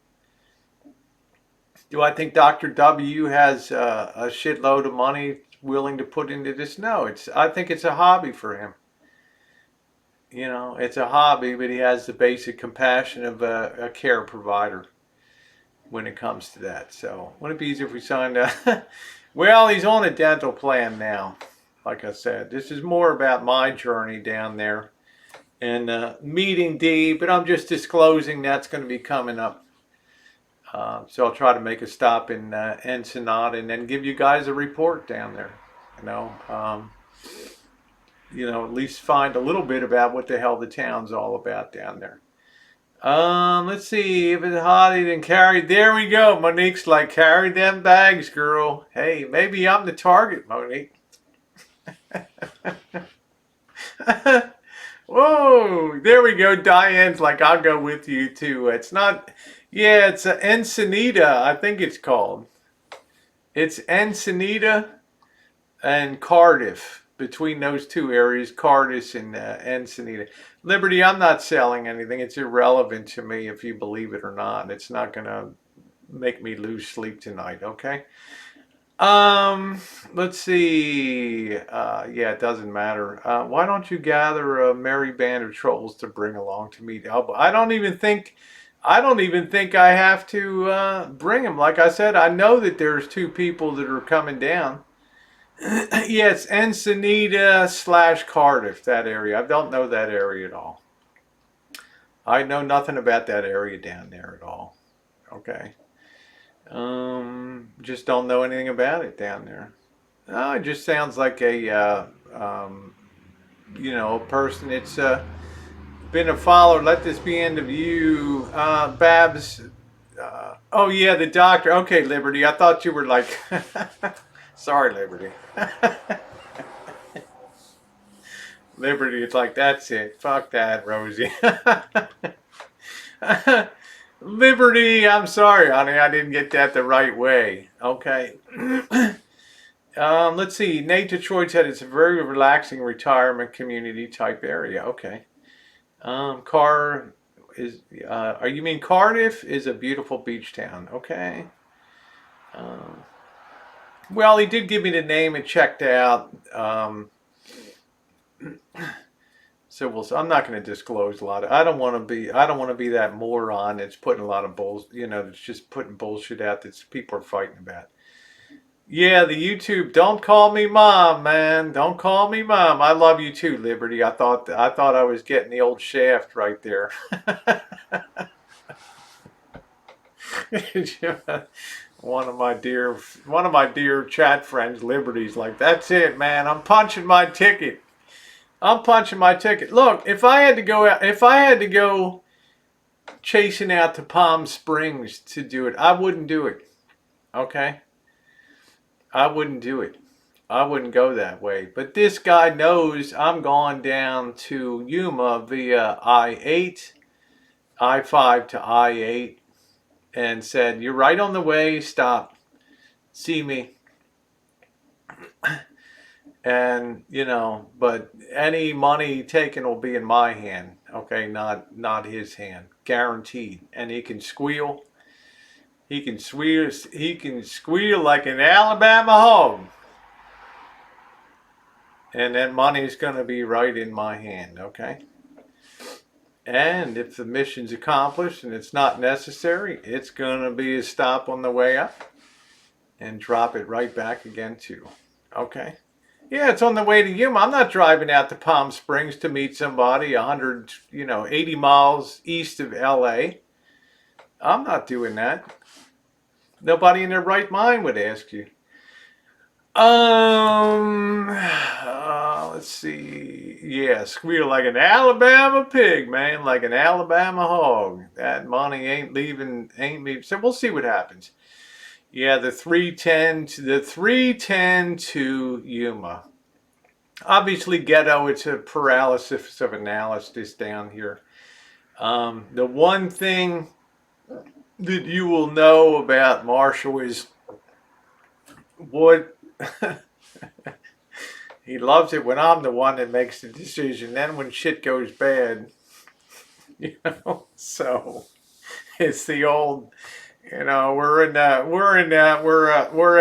Do I think Dr. W has a shitload of money willing to put into this? No. I think it's a hobby for him. It's a hobby, but he has the basic compassion of a care provider when it comes to that. So wouldn't it be easier if we signed up? Well, he's on a dental plan now. Like I said, this is more about my journey down there and meeting Dee, but I'm just disclosing that's going to be coming up. So I'll try to make a stop in Ensenada and then give you guys a report down there. At least find a little bit about what the hell the town's all about down there. Let's see if it's hot. He didn't carry. There we go. Monique's like, carry them bags, girl. Hey, maybe I'm the target, Monique. Whoa, there we go. Diane's like, I'll go with you too. It's not, yeah, it's Ensenada, I think it's called. It's Ensenada and Cardiff. Between those two areas, Cardiff and Ensenada. Liberty, I'm not selling anything. It's irrelevant to me if you believe it or not. It's not going to make me lose sleep tonight, okay? Let's see. Yeah, it doesn't matter. Why don't you gather a merry band of trolls to bring along to meet Elba? I don't even think I have to bring them. Like I said, I know that there's two people that are coming down. Yeah, it's Ensenada / Cardiff, that area. I don't know that area at all. I know nothing about that area down there at all. Okay. Just don't know anything about it down there. Oh, it just sounds like a person. It's been a follower. Let this be end of you, Babs. Oh yeah, the doctor. Okay, Liberty. I thought you were like. Sorry, Liberty. Liberty, it's like, that's it. Fuck that, Rosie. Liberty, I'm sorry, honey. I didn't get that the right way. Okay. Let's see. Nate Detroit said it's a very relaxing retirement community type area. Okay. You mean Cardiff is a beautiful beach town. Okay. Well, he did give me the name and checked out. So I'm not going to disclose a lot. I don't want to be that moron that's putting a lot of that's just putting bullshit out that people are fighting about. Yeah, the YouTube. Don't call me mom, man. Don't call me mom. I love you too, Liberty. I thought I was getting the old shaft right there. One of my dear chat friends, Liberty's like, that's it, man. I'm punching my ticket. I'm punching my ticket. Look, if I had to go out, if I had to go chasing out to Palm Springs to do it, I wouldn't do it. Okay? I wouldn't do it. I wouldn't go that way. But this guy knows I'm going down to Yuma via I-8, I-5 to I-8, and said, "You're right on the way, stop, see me." And, but any money taken will be in my hand, okay, not his hand, guaranteed. And he can squeal. He can squeal like an Alabama hog. And that money's going to be right in my hand, okay? And if the mission's accomplished and it's not necessary, it's going to be a stop on the way up and drop it right back again too. Okay? Yeah, it's on the way to Yuma. I'm not driving out to Palm Springs to meet somebody 100, 80 miles east of LA. I'm not doing that. Nobody in their right mind would ask you. Let's see. Yeah, squeal like an Alabama pig, man, like an Alabama hog. That money ain't leaving. So we'll see what happens. Yeah, the 310 to Yuma. Obviously, ghetto. It's a paralysis of analysis down here. The one thing that you will know about Marshall is what. He loves it when I'm the one that makes the decision. Then when shit goes bad, so it's the old, we're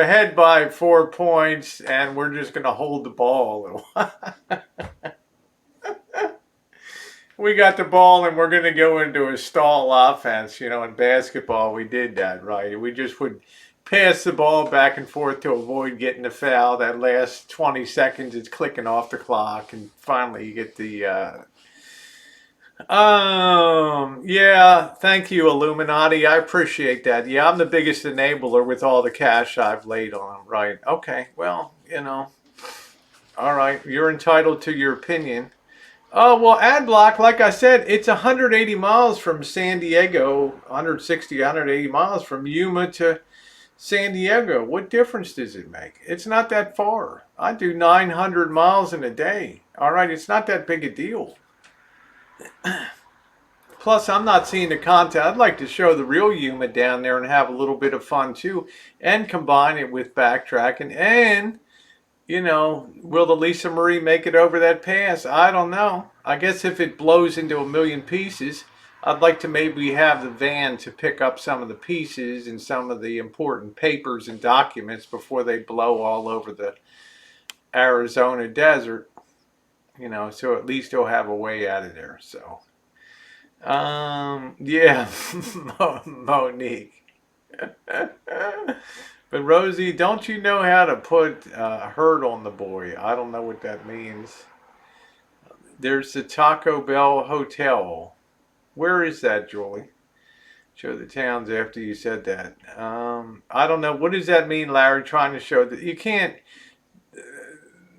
ahead by 4 points and we're just going to hold the ball. We got the ball and we're going to go into a stall offense. In basketball, we did that, right? We just would pass the ball back and forth to avoid getting the foul. That last 20 seconds, it's clicking off the clock, and finally you get the. Yeah, thank you, Illuminati. I appreciate that. Yeah, I'm the biggest enabler with all the cash I've laid on them. Right? Okay. Well, all right. You're entitled to your opinion. Oh, well, ad block, like I said, it's 180 miles from San Diego, 160, 180 miles from Yuma to San Diego. What difference does it make? It's not that far. I do 900 miles in a day. All right, it's not that big a deal. Plus, I'm not seeing the content. I'd like to show the real Yuma down there and have a little bit of fun too, and combine it with backtracking. And, will the Lisa Marie make it over that pass? I don't know. I guess if it blows into a million pieces, I'd like to maybe have the van to pick up some of the pieces and some of the important papers and documents before they blow all over the Arizona desert, so at least he'll have a way out of there. So, yeah, Monique. But Rosie, don't you know how to put hurt on the boy? I don't know what that means. There's the Taco Bell Hotel. Where is that, Julie? Show the towns after you said that. I don't know. What does that mean, Larry, trying to show that you can't...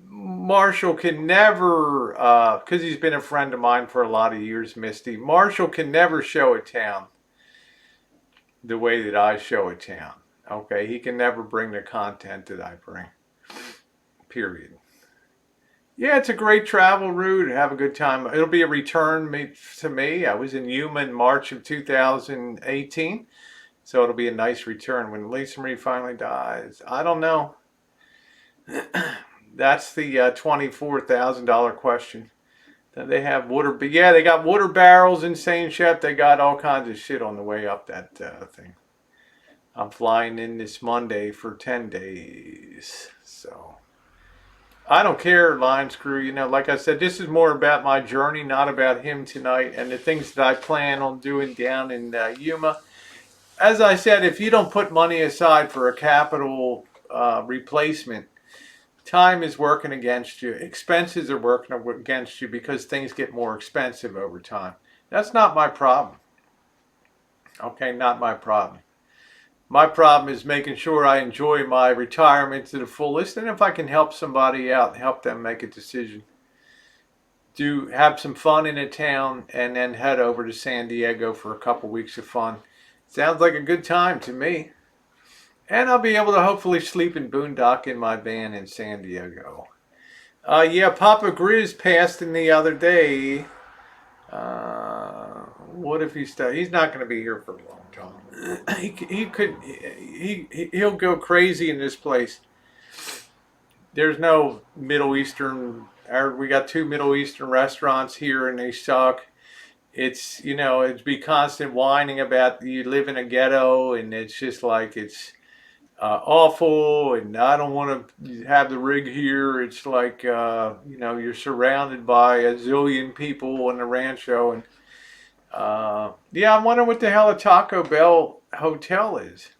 Marshall can never, because he's been a friend of mine for a lot of years, Misty. Marshall can never show a town the way that I show a town. Okay, he can never bring the content that I bring. Period. Yeah, it's a great travel route. Have a good time. It'll be a return to me. I was in Yuma in March of 2018, so it'll be a nice return when Lisa Marie finally dies. I don't know. That's the $24,000 question. Then they have water, but yeah, they got water barrels in St. Shep. They got all kinds of shit on the way up that thing. I'm flying in this Monday for 10 days, so I don't care, Lions Crew. Like I said, this is more about my journey, not about him tonight and the things that I plan on doing down in Yuma. As I said, if you don't put money aside for a capital replacement, time is working against you. Expenses are working against you because things get more expensive over time. That's not my problem. Okay, not my problem. My problem is making sure I enjoy my retirement to the fullest, and if I can help somebody out, help them make a decision. do have some fun in a town, and then head over to San Diego for a couple weeks of fun. Sounds like a good time to me. And I'll be able to hopefully sleep in boondock in my van in San Diego. Yeah, Papa Grizz passed in the other day. What if he's not going to be here for a long time. He'll go crazy in this place. There's no Middle Eastern. We got 2 Middle Eastern restaurants here, and they suck. It's it'd be constant whining about you live in a ghetto, and it's just like it's awful, and I don't want to have the rig here. It's like you're surrounded by a zillion people in the Rancho, and yeah, I'm wondering what the hell a Taco Bell hotel is.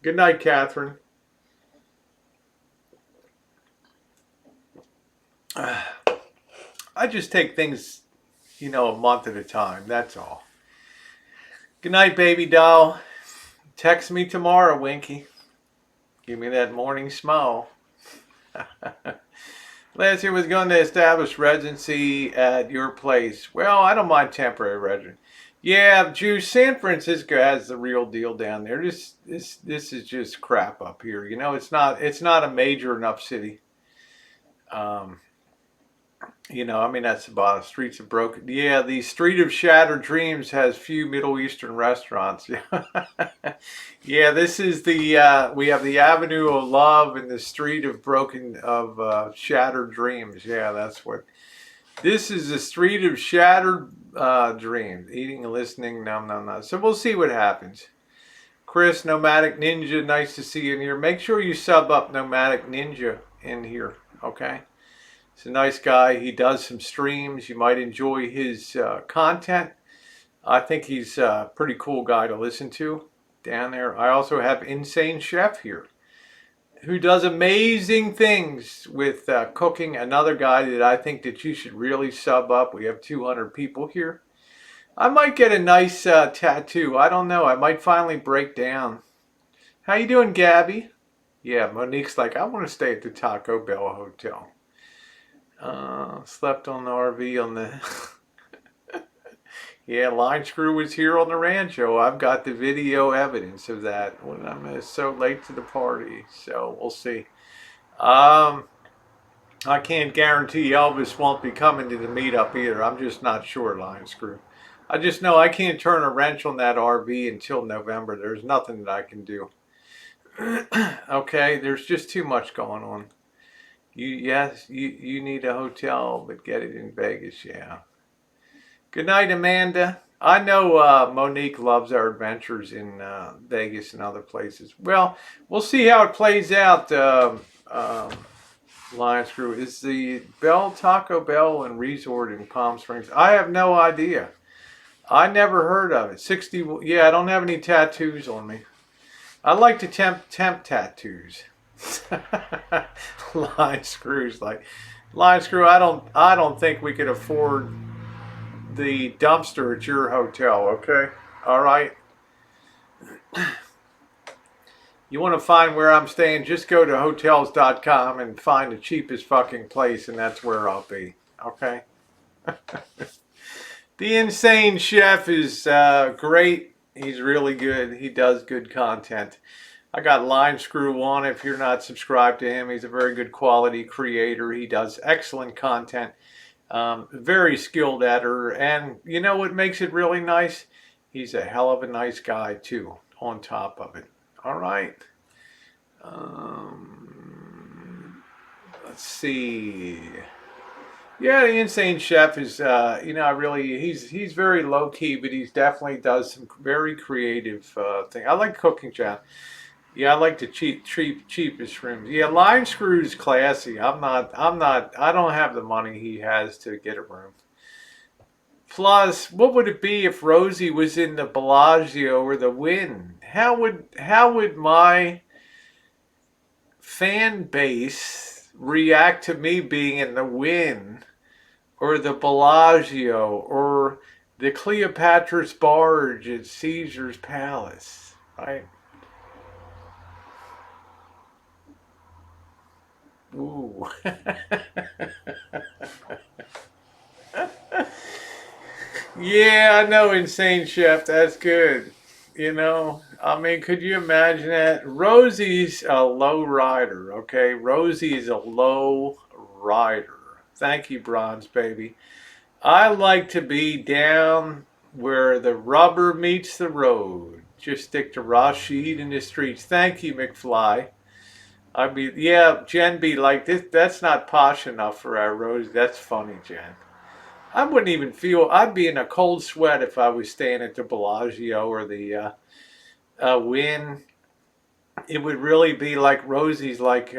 Good night, Catherine. I just take things, a month at a time. That's all. Good night, baby doll. Text me tomorrow, Winky. Give me that morning smile. Last year was going to establish residency at your place. Well, I don't mind temporary residence. Yeah, Juice, San Francisco has the real deal down there. This is just crap up here. It's not a major enough city. That's the bottom. Streets of broken. Yeah, the Street of Shattered Dreams has few Middle Eastern restaurants. Yeah, this is we have the Avenue of Love and the Street of Shattered Dreams. Yeah, that's what. This is the Street of Shattered Dreams. Eating and listening. No. So we'll see what happens. Chris, Nomadic Ninja, nice to see you in here. Make sure you sub up Nomadic Ninja in here, okay? He's a nice guy. He does some streams. You might enjoy his content. I think he's a pretty cool guy to listen to down there. I also have Insane Chef here, who does amazing things with cooking. Another guy that I think that you should really sub up. We have 200 people here. I might get a nice tattoo. I don't know. I might finally break down. How you doing, Gabby? Yeah, Monique's like, I want to stay at the Taco Bell Hotel. Slept on the RV on the... Yeah, Line Screw was here on the Rancho. I've got the video evidence of that when I'm so late to the party. So we'll see. I can't guarantee Elvis won't be coming to the meetup either. I'm just not sure, Line Screw. I just know I can't turn a wrench on that RV until November. There's nothing that I can do. Okay, there's just too much going on. You need a hotel, but get it in Vegas, yeah. Good night, Amanda. I know Monique loves our adventures in Vegas and other places. Well, we'll see how it plays out. Lions Crew is the Taco Bell and Resort in Palm Springs. I have no idea. I never heard of it. 60. Yeah, I don't have any tattoos on me. I like to tempt tattoos. Line Screws like Line Screw. I don't think we could afford the dumpster at your hotel. Okay, all right. You want to find where I'm staying? Just go to hotels.com and find the cheapest fucking place, and that's where I'll be. Okay. The Insane Chef is great. He's really good. He does good content. I got Line Screw on. If you're not subscribed to him, he's a very good quality creator. He does excellent content. Very skilled editor. And you know what makes it really nice? He's a hell of a nice guy, too, on top of it. All right. Let's see. Yeah, the Insane Chef is, he's very low key, but he's definitely does some very creative thing. I like cooking, John. Yeah, I like the cheapest rooms. Yeah, Line Screw's classy. I don't have the money he has to get a room. Plus, what would it be if Rosie was in the Bellagio or the Wynn? How would my fan base react to me being in the Wynn or the Bellagio or the Cleopatra's Barge at Caesar's Palace, right? Ooh. Yeah, I know, Insane Chef. That's good. I mean, could you imagine that? Rosie's a low rider, okay? Rosie is a low rider. Thank you, Bronze Baby. I like to be down where the rubber meets the road. Just stick to Rashid in the streets. Thank you, McFly. Yeah, Jen be like, this. That's not posh enough for our Rosie. That's funny, Jen. I wouldn't even feel, I'd be in a cold sweat if I was staying at the Bellagio or the Wynn. It would really be like Rosie's, like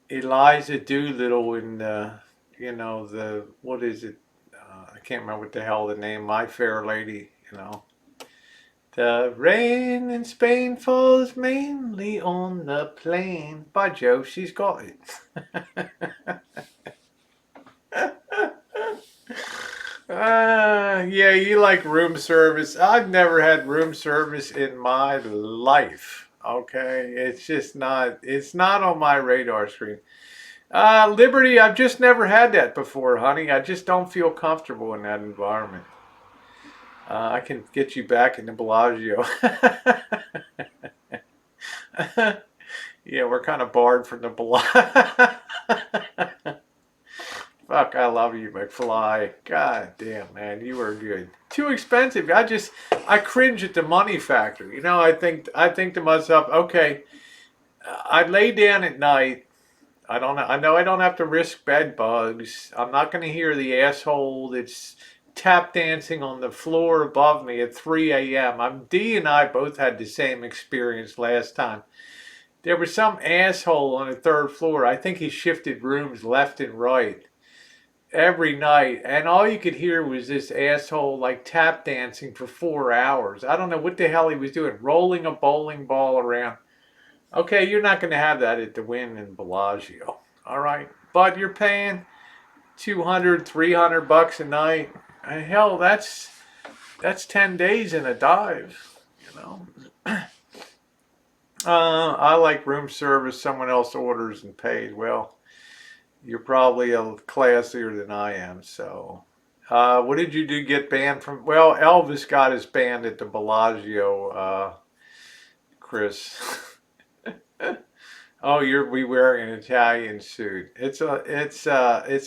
Eliza Doolittle in what is it? I can't remember what the hell the name, My Fair Lady. The rain in Spain falls mainly on the plain. By Jove, she's got it. Yeah, you like room service. I've never had room service in my life. Okay, it's not on my radar screen. Liberty, I've just never had that before, honey. I just don't feel comfortable in that environment. I can get you back in the Bellagio. Yeah, we're kind of barred from the Bellagio. Fuck, I love you, McFly. God damn, man, you were good. Too expensive. I cringe at the money factor. I think to myself, okay, I lay down at night. I don't know. I know I don't have to risk bed bugs. I'm not going to hear the asshole that's tap dancing on the floor above me at 3 a.m. D and I both had the same experience last time. There was some asshole on the third floor. I think he shifted rooms left and right every night, and all you could hear was this asshole like tap dancing for 4 hours. I don't know what the hell he was doing, rolling a bowling ball around. Okay, you're not going to have that at the Wynn in Bellagio, all right? But you're paying 200, $300 a night. And hell, that's 10 days in a dive, you know. I like room service. Someone else orders and pays. Well, you're probably a classier than I am. So, what did you do? Get banned from? Well, Elvis got us banned at the Bellagio. Chris. Oh, you're we wearing an Italian suit. It's a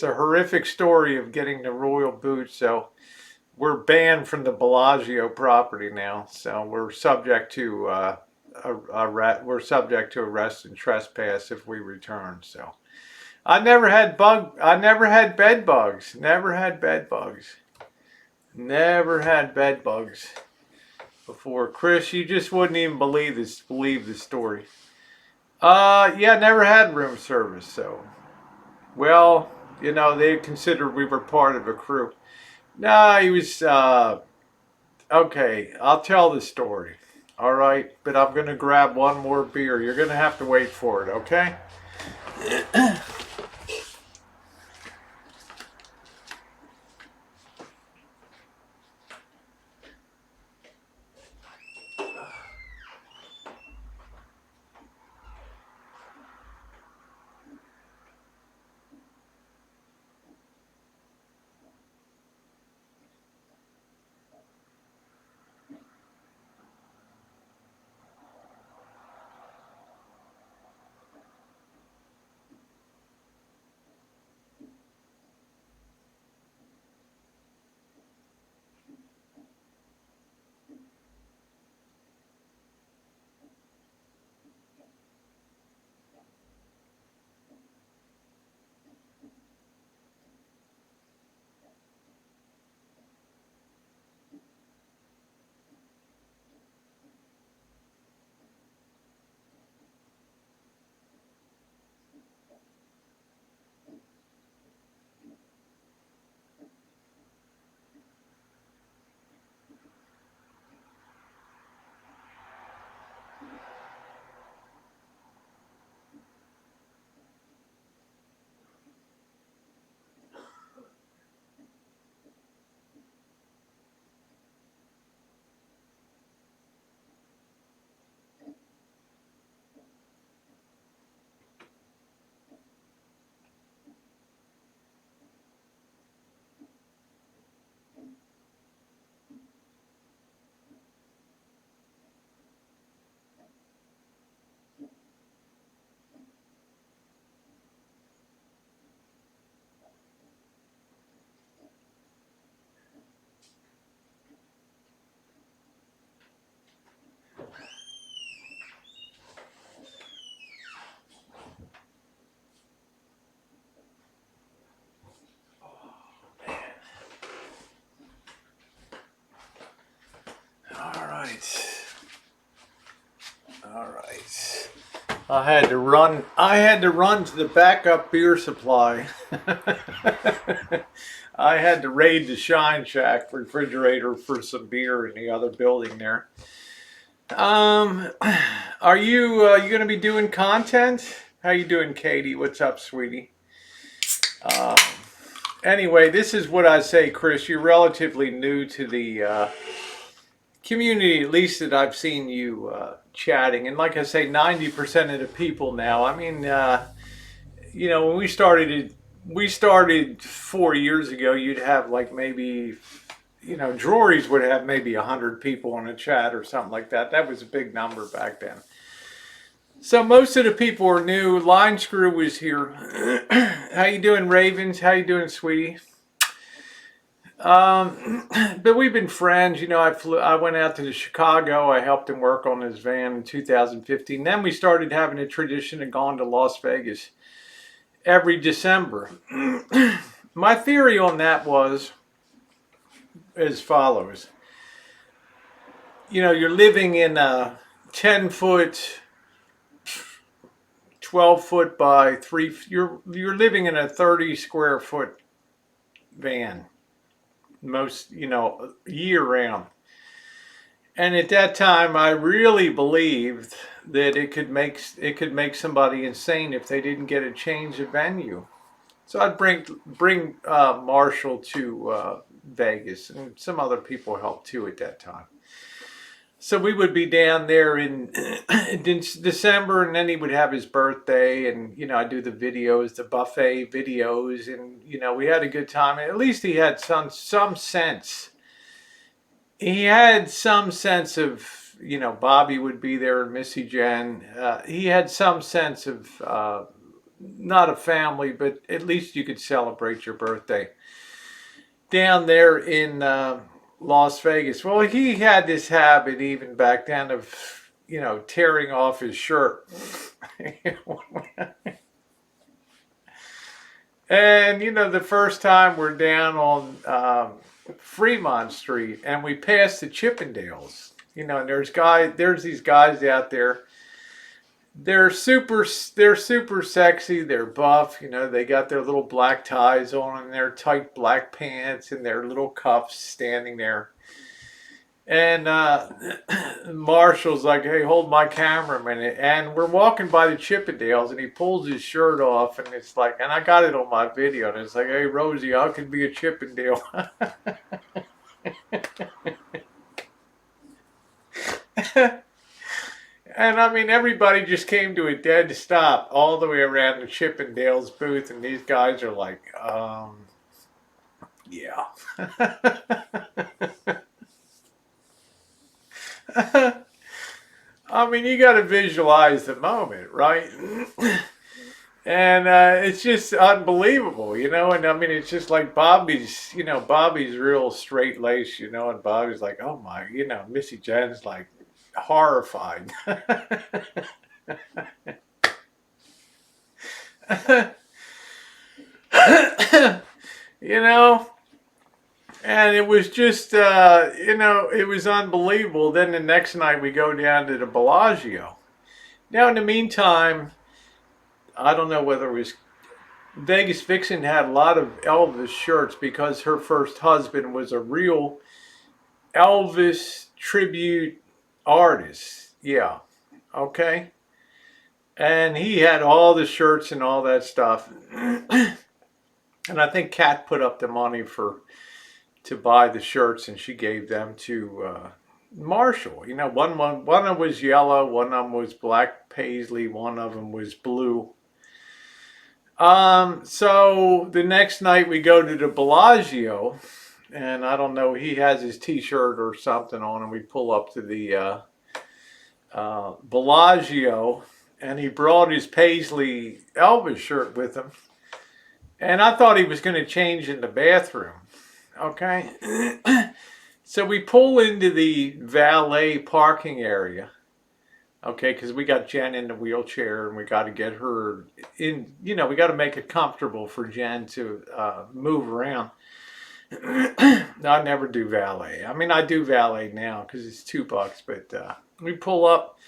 horrific story of getting the royal boot. So we're banned from the Bellagio property now. So we're subject to arrest and trespass if we return. So. I never had bed bugs. Never had bed bugs. Never had bed bugs before. Chris, you just wouldn't even believe this story. Yeah, never had room service, so well, they considered we were part of a crew. No, he was okay, I'll tell the story. All right, but I'm gonna grab one more beer. You're gonna have to wait for it, okay? I had to run to the backup beer supply. I had to raid the Shine Shack refrigerator for some beer in the other building there. Are you going to be doing content? How you doing, Katie? What's up, sweetie? Um, anyway, this is what I say, Chris. You're relatively new to the community, at least that I've seen you chatting. And like I say, 90% of the people now. I mean, when we started 4 years ago. You'd have like maybe, Drories would have maybe 100 people on a chat or something like that. That was a big number back then. So most of the people are new. Line Screw was here. How you doing, Ravens? How you doing, sweetie? But we've been friends. I went out to Chicago. I helped him work on his van in 2015. Then we started having a tradition of going to Las Vegas every December. My theory on that was as follows. You're living in a 10-foot, 12-foot by 3. You're living in a 30 square foot van. Most year round, and at that time I really believed that it could make somebody insane if they didn't get a change of venue. So I'd bring Marshall to Vegas, and some other people helped too at that time. So we would be down there in December, and then he would have his birthday, and I do the videos, the buffet videos, and we had a good time. At least he had some sense. He had some sense of Bobby would be there, and Missy Jenn. He had some sense of not a family, but at least you could celebrate your birthday down there in Las Vegas. Well, he had this habit even back then of, tearing off his shirt. And, the first time we're down on Fremont Street and we passed the Chippendales, and there's these guys out there. They're super sexy. They're buff. They got their little black ties on and their tight black pants and their little cuffs standing there. And Marshall's like, hey, hold my camera a minute. And we're walking by the Chippendales and he pulls his shirt off and it's like, and I got it on my video. And it's like, hey, Rosie, I could be a Chippendale. And I mean, everybody just came to a dead stop all the way around the Chippendales booth, and these guys are like, yeah. I mean, you got to visualize the moment, right? And it's just unbelievable, and I mean, it's just like Bobby's real straight laced, and Bobby's like, oh my, Missy Jenn's like, horrified. And it was just it was unbelievable. Then the next night we go down to the Bellagio. Now in the meantime, I don't know whether it was Vegas Vixen had a lot of Elvis shirts because her first husband was a real Elvis tribute artist. Yeah. Okay. And he had all the shirts and all that stuff. And I think Kat put up the money to buy the shirts, and she gave them to Marshall. One of them was yellow, one of them was black paisley, one of them was blue. So the next night we go to the Bellagio. And I don't know, he has his t-shirt or something on, and we pull up to the Bellagio, and he brought his paisley Elvis shirt with him. And I thought he was going to change in the bathroom. Okay. So we pull into the valet parking area. Okay, because we got Jen in the wheelchair, and we got to get her in, we got to make it comfortable for Jen to move around. I never do valet. I mean, I do valet now because it's $2, but we pull up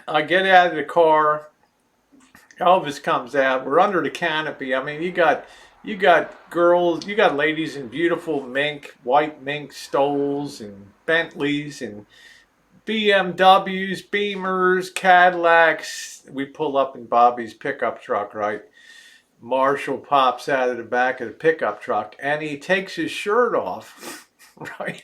I get out of the car. Elvis comes out. We're under the canopy. I mean, you got girls, you got ladies in beautiful mink, white mink stoles and Bentleys and BMWs, Beamers, Cadillacs. We pull up in Bobby's pickup truck, right? Marshall pops out of the back of the pickup truck and he takes his shirt off, right?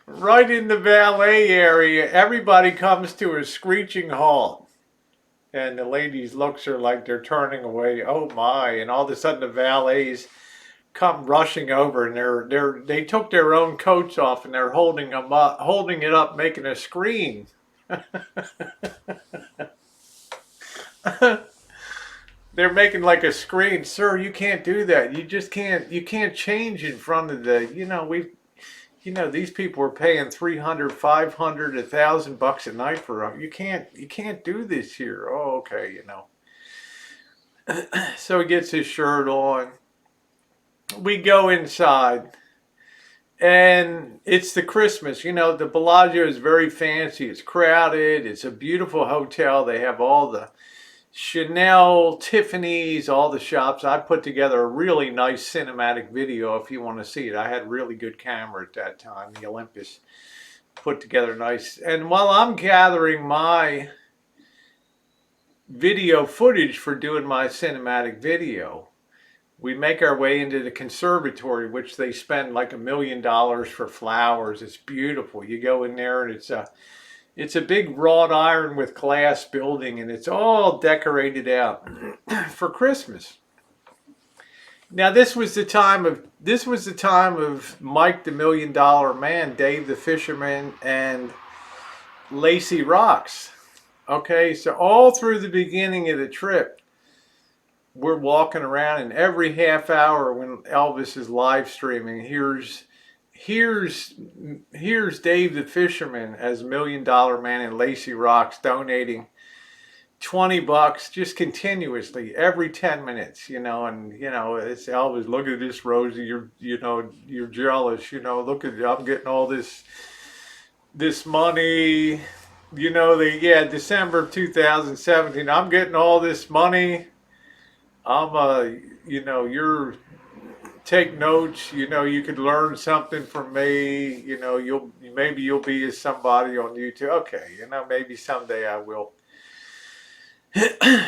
Right in the valet area. Everybody comes to a screeching halt. And the ladies looks are like they're turning away. Oh my! And all of a sudden the valets come rushing over, and they took their own coats off, and they're holding them up, holding it up, making a screen. They're making like a screen, sir. You can't do that. You just can't. You can't change in front of the. These people are paying 300, 500, $1,000 a night for. You can't do this here. Oh, okay. So he gets his shirt on. We go inside, and it's the Christmas. The Bellagio is very fancy. It's crowded. It's a beautiful hotel. They have all the Chanel, Tiffany's, all the shops. I put together a really nice cinematic video if you want to see it. I had a really good camera at that time, the Olympus. Put together nice. And while I'm gathering my video footage for doing my cinematic video, we make our way into the conservatory, which they spend like $1 million for flowers. It's beautiful. You go in there and it's a big wrought iron with glass building, and it's all decorated out for Christmas. Now this was the time of Mike the $1 Million Man, Dave the Fisherman, and Lacey Rocks. Okay, so all through the beginning of the trip, we're walking around, and every half hour when Elvis is live streaming, here's Dave the Fisherman as $1 Million Man and Lacey Rocks donating $20 just continuously every 10 minutes, and it's Elvis. Look at this, Rosie. You're jealous. Look at, I'm getting all this money. December of 2017. I'm getting all this money. You're take notes. You could learn something from me. You'll be as somebody on YouTube. Okay, maybe someday I will.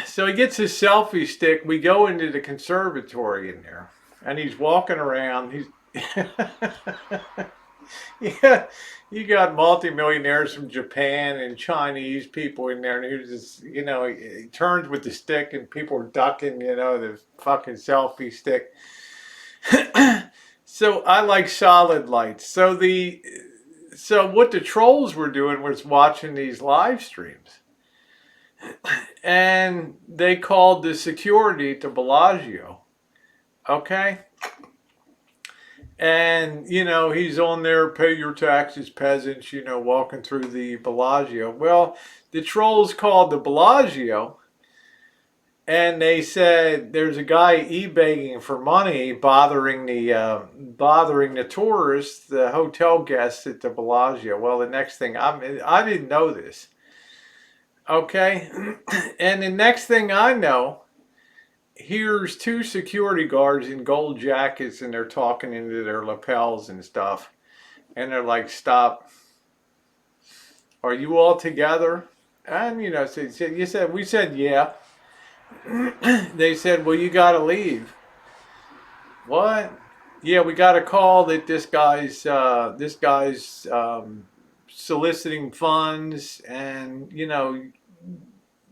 So he gets his selfie stick. We go into the conservatory in there, and he's walking around. Yeah, you got multimillionaires from Japan and Chinese people in there, and he was just, he turns with the stick, and people are ducking, the fucking selfie stick. So I like solid lights. So what the trolls were doing was watching these live streams, and they called the security to Bellagio. Okay. And, he's on there, pay your taxes, peasants, walking through the Bellagio. Well, the trolls called the Bellagio, and they said there's a guy eBaying for money, bothering the tourists, the hotel guests at the Bellagio. Well, the next thing, I didn't know this. Okay. And the next thing I know, here's two security guards in gold jackets, and they're talking into their lapels and stuff. And they're like, stop. Are you all together? And, we said, yeah. They said, well, you got to leave. What? Yeah, we got a call that this guy's soliciting funds, and,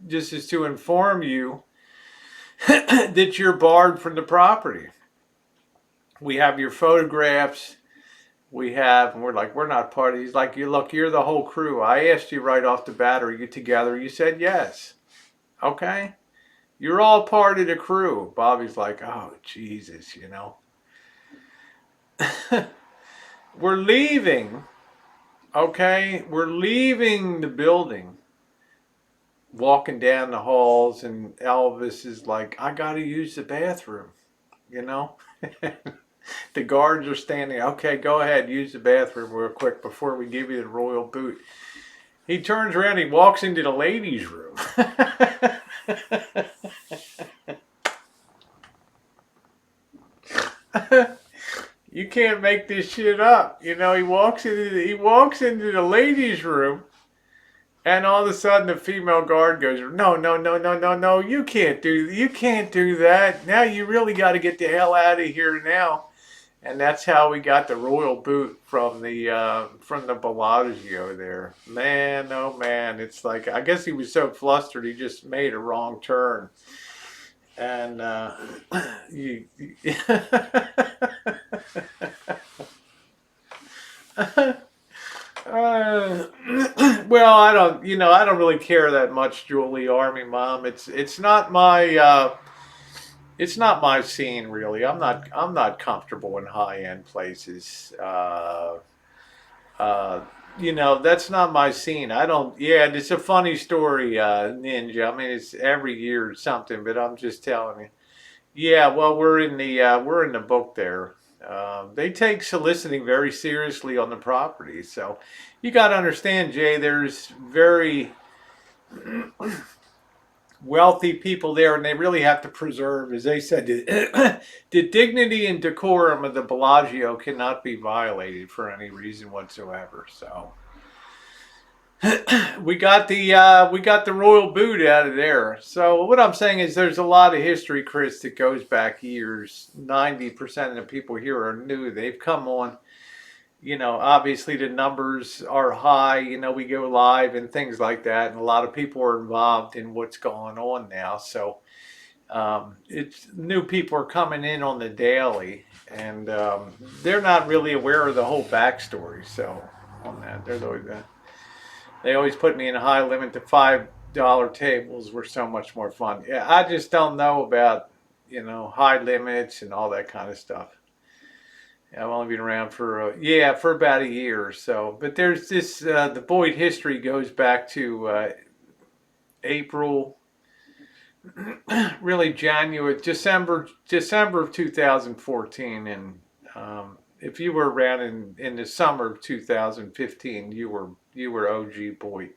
just is to inform you that you're barred from the property. We have your photographs. And we're like, we're not part of. He's like, you're the whole crew. I asked you right off the bat, are you together? You said yes. Okay. You're all part of the crew. Bobby's like, oh, Jesus, We're leaving. Okay. We're leaving the building. walking down the halls, and Elvis is like, I gotta use the bathroom, you know? The guards are standing, okay, go ahead, use the bathroom real quick before we give you the royal boot. He turns around, he walks into the ladies' room. You can't make this shit up. You know, he walks into the ladies' room, and all of a sudden the female guard goes, no, no, no, no, no, no, you can't do that. Now you really got to get the hell out of here now. And that's how we got the royal boot from the Bellagio there. Man, oh man, it's like, I guess he was so flustered he just made a wrong turn. And you well, I don't really care that much, Julie Army Mom. It's not my scene really. I'm not comfortable in high end places. That's not my scene. I don't. Yeah, it's a funny story, Ninja. I mean, it's every year or something, but I'm just telling you. Yeah, well, we're in the book there. They take soliciting very seriously on the property, so you got to understand, Jay. There's very wealthy people there, and they really have to preserve, as they said, the dignity and decorum of the Bellagio cannot be violated for any reason whatsoever. So we got the royal boot out of there. So what I'm saying is, there's a lot of history, Chris, that goes back years. 90% of the people here are new. They've come on. Obviously the numbers are high, we go live and things like that. And a lot of people are involved in what's going on now. So it's new people are coming in on the daily, and they're not really aware of the whole backstory. So on that, they always put me in a high limit. The $5 tables were so much more fun. Yeah, I just don't know about, high limits and all that kind of stuff. I've only been around for about a year or so. But there's this, the Boyd history goes back to April, really December of 2014. And if you were around in the summer of 2015, you were OG Boyd.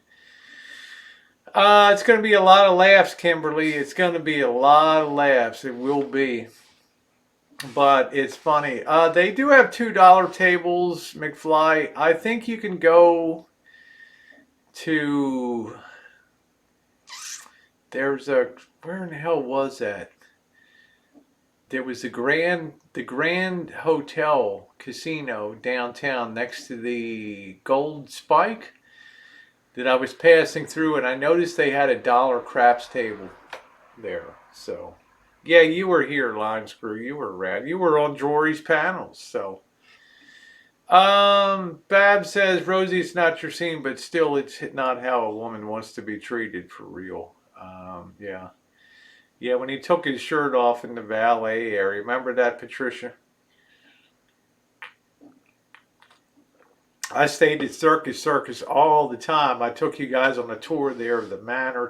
It's going to be a lot of laughs, Kimberly. It's going to be a lot of laughs. It will be. But it's funny. They do have $2 tables, McFly. I think you can go to. Where in the hell was that? There was the Grand Hotel Casino downtown next to the Gold Spike that I was passing through, and I noticed they had $1 craps table there. So. Yeah, you were here, Line Screw. You were around. You were on Jory's panels. So, Bab says, Rosie, it's not your scene, but still, it's not how a woman wants to be treated for real. Yeah. Yeah, when he took his shirt off in the valet area. Remember that, Patricia? I stayed at Circus all the time. I took you guys on a tour there of the Manor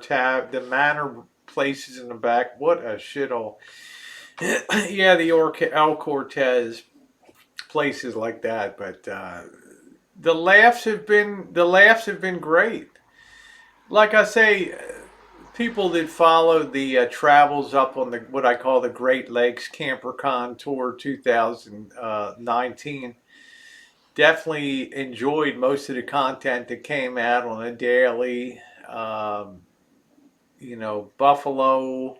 places in the back. What a shithole. Yeah, the El Cortez, places like that. But the laughs have been great. Like I say, people that follow the travels up on what I call the Great Lakes CamperCon Tour 2019 definitely enjoyed most of the content that came out on a daily. Buffalo,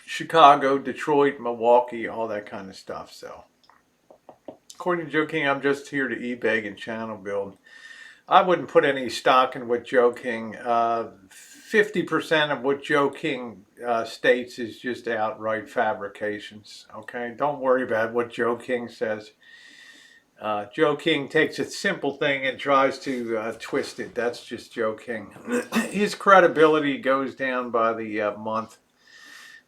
Chicago, Detroit, Milwaukee, all that kind of stuff. So, according to Joe King, I'm just here to e-bag and channel build. I wouldn't put any stock in what Joe King, 50% of what Joe King states is just outright fabrications. Okay, don't worry about what Joe King says. Joe King takes a simple thing and tries to twist it. That's just Joe King. His credibility goes down by the month.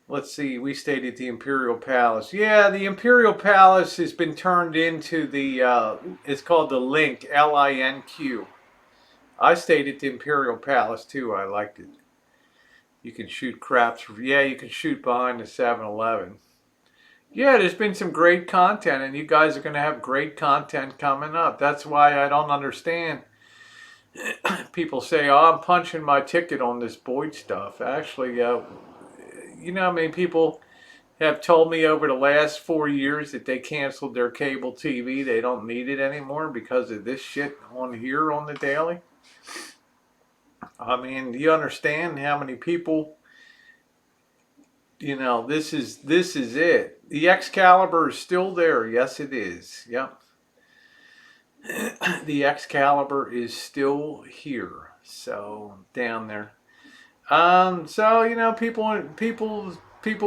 Let's see, we stayed at the Imperial Palace. Yeah, the Imperial Palace has been turned into it's called the Link, L-I-N-Q. I stayed at the Imperial Palace too. I liked it. You can shoot craps. Yeah, you can shoot behind the 7-Eleven. Yeah, there's been some great content, and you guys are going to have great content coming up. That's why I don't understand. People say, "Oh, I'm punching my ticket on this Boyd stuff." Actually, you know, I mean, people have told me over the last 4 years that they canceled their cable TV. They don't need it anymore because of this shit on here on the daily. I mean, do you understand how many people? You know, this is it. The Excalibur is still there. Yes, it is. Yep. The Excalibur is still here. So down there. So you know, people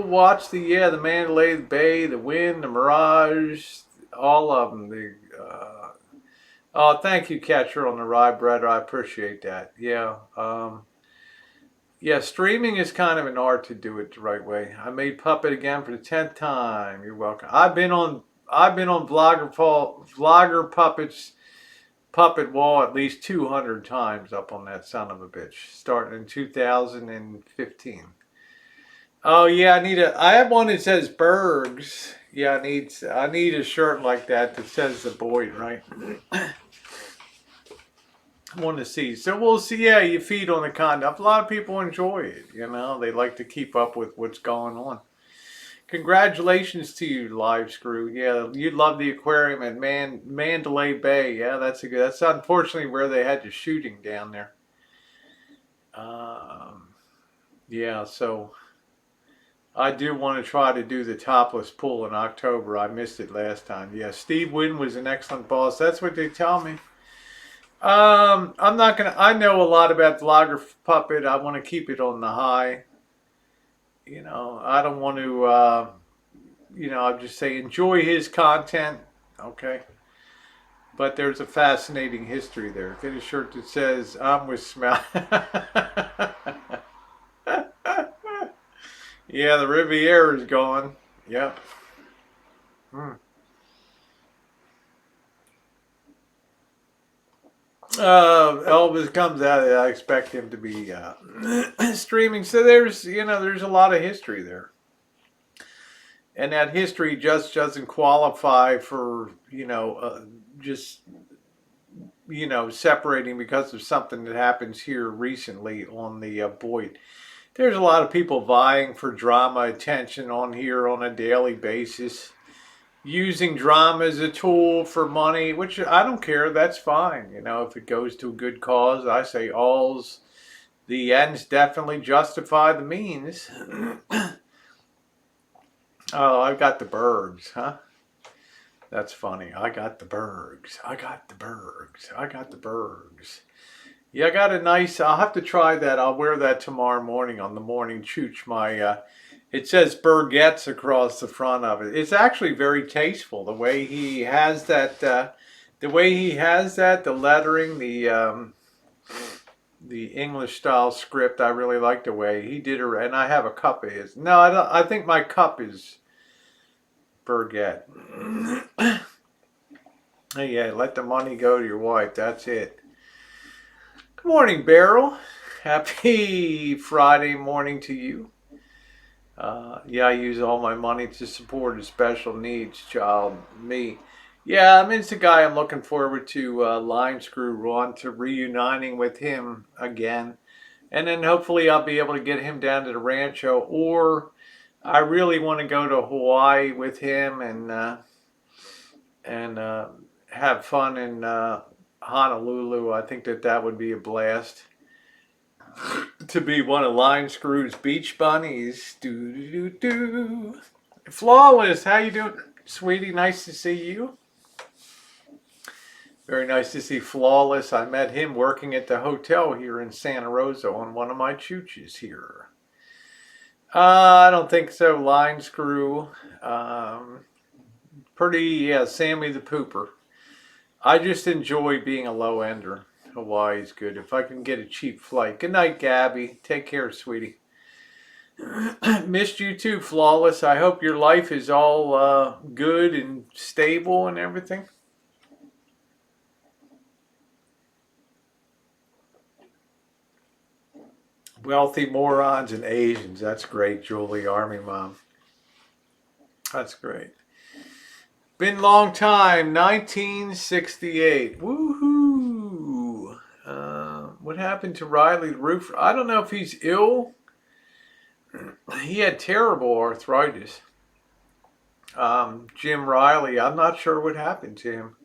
watch the Mandalay Bay, the Wind, the Mirage, all of them. Oh, thank you, Catcher on the Rye Bread. I appreciate that. Yeah. Yeah, streaming is kind of an art to do it the right way. I made Puppet again for the 10th time. You're welcome. I've been on Vlogger Puppets Puppet Wall at least 200 times up on that son of a bitch, starting in 2015. Oh yeah, I have one that says Bergs. Yeah, I need a shirt like that says the Boyd, right? I want to see. So we'll see. Yeah, you feed on the content. A lot of people enjoy it. You know, they like to keep up with what's going on. Congratulations to you, Live Screw. Yeah, you love the aquarium at Mandalay Bay. Yeah, that's unfortunately where they had the shooting down there. Yeah, so I do want to try to do the topless pool in October. I missed it last time. Yeah, Steve Wynn was an excellent boss. That's what they tell me. I'm not gonna. I know a lot about Vlogger Puppet. I want to keep it on the high. You know, I don't want to. I'll just say enjoy his content. Okay. But there's a fascinating history there. Get a shirt that says "I'm with Smell." Yeah, the Riviera is gone. Yep. Hmm. Elvis comes out. I expect him to be streaming. So there's a lot of history there, and that history just doesn't qualify for just separating because of something that happens here recently on the Boyd. There's a lot of people vying for drama attention on here on a daily basis, using drama as a tool for money, which I don't care. That's fine. If it goes to a good cause, I say the ends definitely justify the means. Oh, I've got the Bergs, huh? That's funny. I got the Bergs. I got the Bergs. I got the Bergs. Yeah, I got a nice. I'll have to try that. I'll wear that tomorrow morning on the morning chooch. It says Burgettes across the front of it. It's actually very tasteful. The way he has that. The lettering, the English style script. I really like the way he did it. And I have a cup of his. No, I don't. I think my cup is Burgette. Yeah, let the money go to your wife. That's it. Good morning, Beryl. Happy Friday morning to you. Yeah, I use all my money to support a special needs child, me. Yeah, it's a guy I'm looking forward to Line Screw Ron, to reuniting with him again. And then hopefully I'll be able to get him down to the Rancho, or I really want to go to Hawaii with him and have fun in Honolulu. I think that would be a blast. To be one of Line Screw's beach bunnies. Do do do do. Flawless, how you doing, sweetie? Nice to see you. Very nice to see Flawless. I met him working at the hotel here in Santa Rosa on one of my chooches here. I don't think so. Line Screw. Sammy the Pooper. I just enjoy being a low ender. Hawaii's good. If I can get a cheap flight. Good night, Gabby. Take care, sweetie. Missed you too, Flawless. I hope your life is all good and stable and everything. Wealthy morons and Asians. That's great, Julie, Army Mom. That's great. Been long time, 1968. Woohoo! What happened to Riley the Roofer? I don't know if he's ill. He had terrible arthritis. Jim Riley, I'm not sure what happened to him.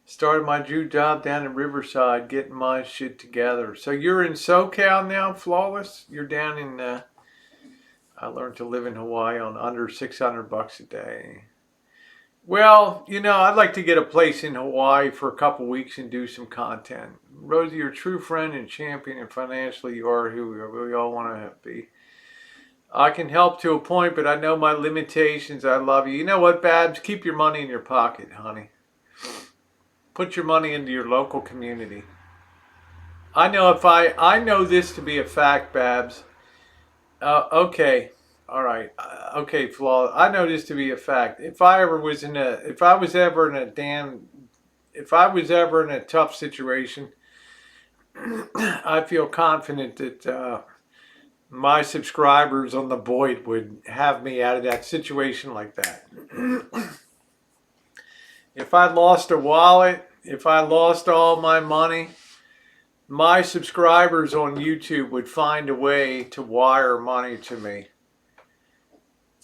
Started my Jew job down in Riverside, getting my shit together. So you're in SoCal now, Flawless? You're down in, I learned to live in Hawaii on under $600 a day. Well, you know, I'd like to get a place in Hawaii for a couple weeks and do some content. Rosie, your true friend and champion, and financially you are who we all want to be. I can help to a point, but I know my limitations. I love you. You know what, Babs? Keep your money in your pocket, honey. Put your money into your local community. I know this to be a fact, Babs. Okay. All right. Okay, Flaw. I know this to be a fact. If I was ever in a tough situation, I feel confident that my subscribers on the Boyd would have me out of that situation like that. If I lost a wallet, if I lost all my money, my subscribers on YouTube would find a way to wire money to me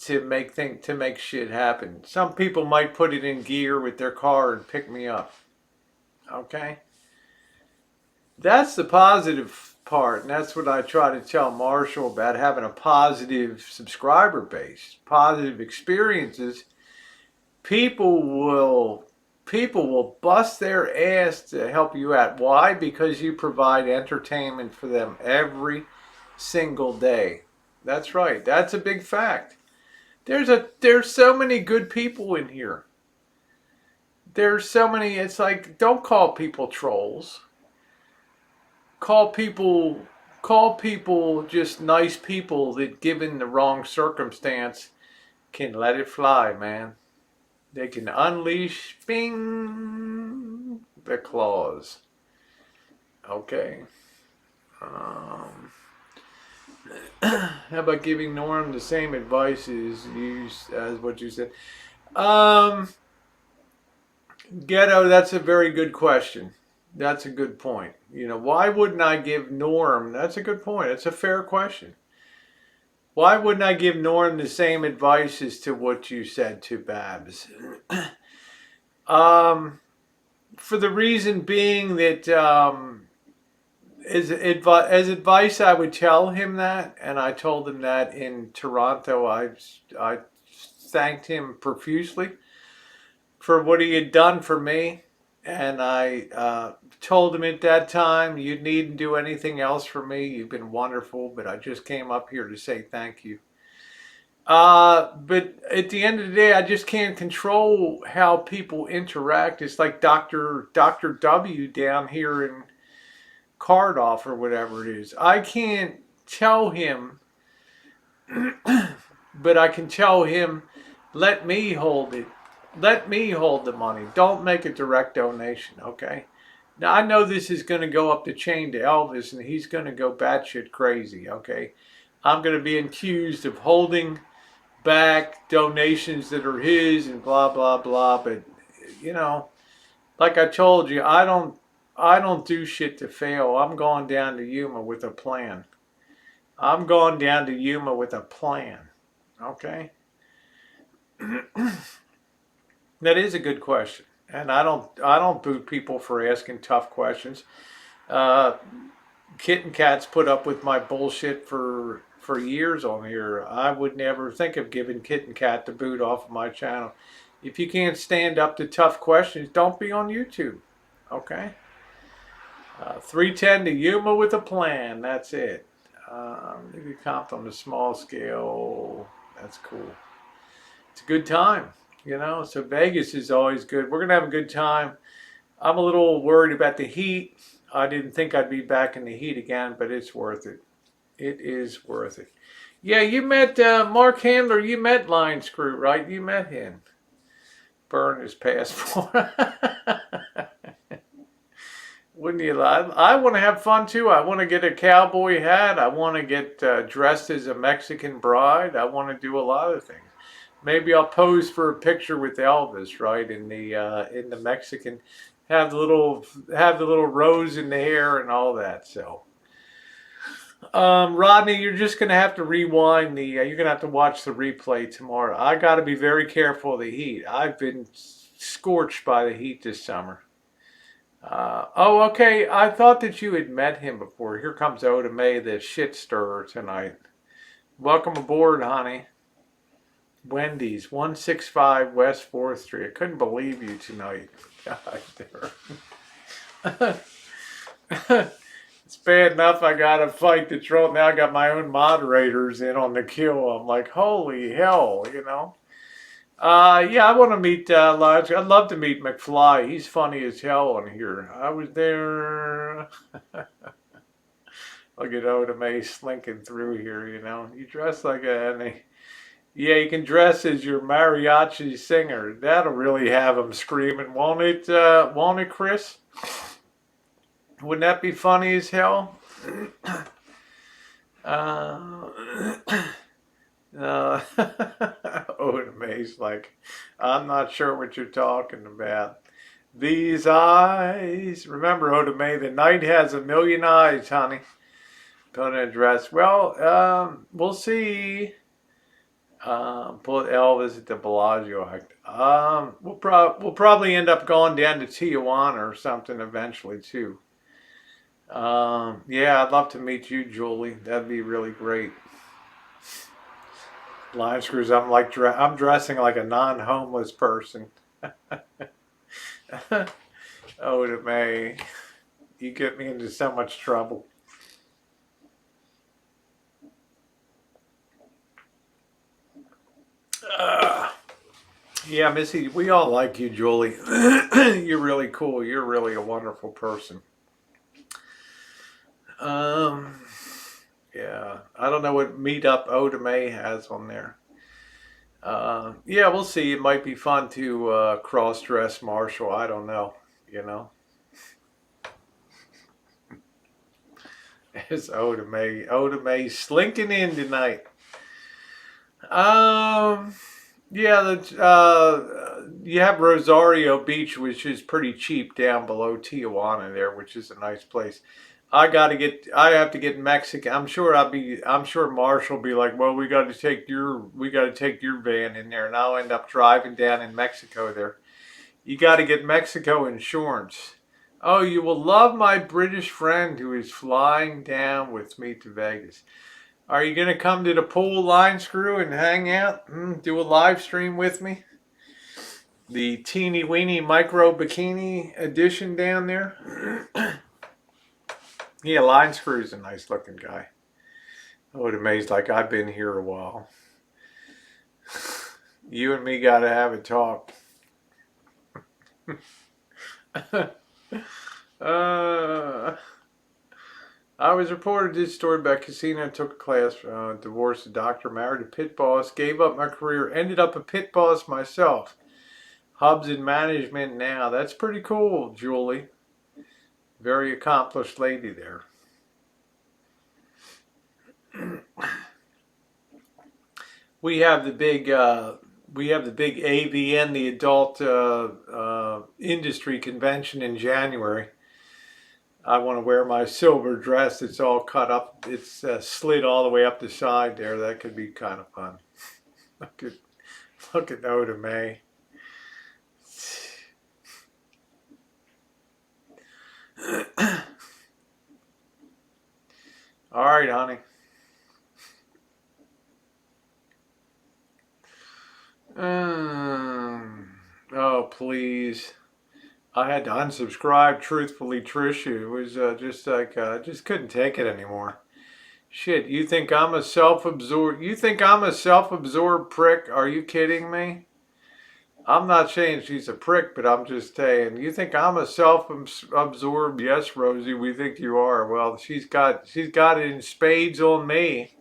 to make shit happen. Some people might put it in gear with their car and pick me up. Okay? That's the positive part, and that's what I try to tell Marshall about having a positive subscriber base, positive experiences. People will bust their ass to help you out. Why? Because you provide entertainment for them every single day. That's right. That's a big fact. There's so many good people in here. There's so many. It's like, don't call people trolls. Call people just nice people that, given the wrong circumstance, can let it fly, man. They can unleash, bing, the claws. Okay. How about giving Norm the same advice as what you said? Ghetto, that's a very good question. That's a good point. You know, why wouldn't I give Norm? That's a good point. It's a fair question. Why wouldn't I give Norm the same advice as to what you said to Babs? For the reason being that as advice, I would tell him that, and I told him that in Toronto. I thanked him profusely for what he had done for me, and I told him at that time, you needn't do anything else for me. You've been wonderful, but I just came up here to say thank you. But at the end of the day, I just can't control how people interact. It's like Dr. W down here in Cardiff or whatever it is. I can't tell him, but I can tell him, let me hold it. Let me hold the money. Don't make a direct donation, okay? Now, I know this is going to go up the chain to Elvis, and he's going to go batshit crazy, okay? I'm going to be accused of holding back donations that are his and blah, blah, blah. But, you know, like I told you, I don't do shit to fail. I'm going down to Yuma with a plan. I'm going down to Yuma with a plan, okay? That is a good question, and I don't boot people for asking tough questions. Kitten Cat's put up with my bullshit for years on here. I would never think of giving Kitten Cat the boot off of my channel. If you can't stand up to tough questions, don't be on YouTube. Okay. 310 to Yuma with a plan. That's it. Maybe comped on the small scale. That's cool. It's a good time. You know, so Vegas is always good. We're going to have a good time. I'm a little worried about the heat. I didn't think I'd be back in the heat again, but it's worth it. It is worth it. Yeah, you met Mark Handler. You met Lion Screw, right? You met him. Burn his passport. Wouldn't you? I want to have fun too. I want to get a cowboy hat. I want to get dressed as a Mexican bride. I want to do a lot of things. Maybe I'll pose for a picture with Elvis, right? In the Mexican, have the little rose in the hair and all that. So, Rodney, you're just gonna have to rewind the. You're gonna have to watch the replay tomorrow. I got to be very careful of the heat. I've been scorched by the heat this summer. Oh, okay. I thought that you had met him before. Here comes Oda May, the shit stirrer tonight. Welcome aboard, honey. Wendy's, 165 West 4th Street. I couldn't believe you tonight. God, it's bad enough I got to fight the troll. Now I got my own moderators in on the kill. I'm like, holy hell, you know. Yeah, I want to meet Lodge. I'd love to meet McFly. He's funny as hell on here. I was there. Look at Oda May slinking through here, you know. You dress like yeah, you can dress as your mariachi singer. That'll really have him screaming, won't it, Chris? Wouldn't that be funny as hell? Oda May's like, I'm not sure what you're talking about. These eyes. Remember, Oda May, the night has a million eyes, honey. Put in a dress. Well, we'll see. Put Elvis at the Bellagio act. We'll probably end up going down to Tijuana or something eventually too. Yeah, I'd love to meet you, Julie. That'd be really great. Line screws. I'm dressing like a non-homeless person. Oda May, you get me into so much trouble. Yeah, Missy, we all like you, Julie. You're really cool. You're really a wonderful person. Yeah, I don't know what meetup Oda May has on there. Yeah, we'll see. It might be fun to cross-dress Marshall. I don't know, you know. It's Oda May. Oda May slinking in tonight. Yeah, you have Rosario Beach, which is pretty cheap down below Tijuana there, which is a nice place. I have to get Mexican. I'm sure Marshall will be like, well, we got to take your van in there, and I'll end up driving down in Mexico there. You got to get Mexico insurance. Oh, you will love my British friend who is flying down with me to Vegas. Are you going to come to the pool, line screw, and hang out? Do a live stream with me? The teeny weeny micro bikini edition down there. Yeah, line screw's a nice looking guy. I would amazed like I've been here a while. You and me got to have a talk. I was reported this story about casino, took a class, divorced a doctor, married a pit boss, gave up my career, ended up a pit boss myself. Hubs in management now. That's pretty cool, Julie. Very accomplished lady there. We have the big AVN, the adult industry convention in January. I want to wear my silver dress. It's all cut up. It's slid all the way up the side there. That could be kind of fun. Look at Oda May. All right, honey. Oh, please. I had to unsubscribe, truthfully, Trish. It was just like, just couldn't take it anymore. Shit, you think I'm a self-absorbed prick? Are you kidding me? I'm not saying she's a prick, but I'm just saying, you think I'm a self-absorbed? Yes, Rosie, we think you are. Well, she's got it in spades on me.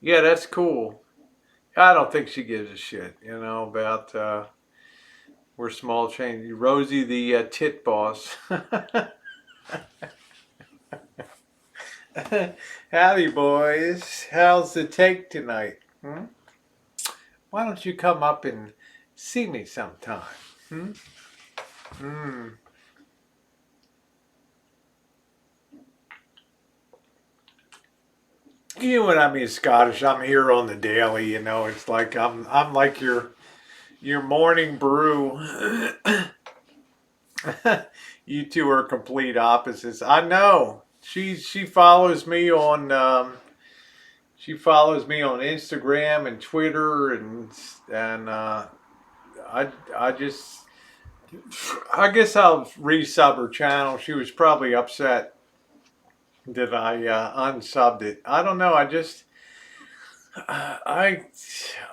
Yeah, that's cool. I don't think she gives a shit, you know, about We're small change. Rosie, the tit boss. Howdy, boys. How's the take tonight? Hmm? Why don't you come up and see me sometime? Hmm? Hmm. You know what I mean, Scottish. I'm here on the daily. You know, it's like I'm like your morning brew. You two are complete opposites. I know. She follows me on Instagram and Twitter and I just I guess I'll resub her channel. She was probably upset that I unsubbed it. I don't know. I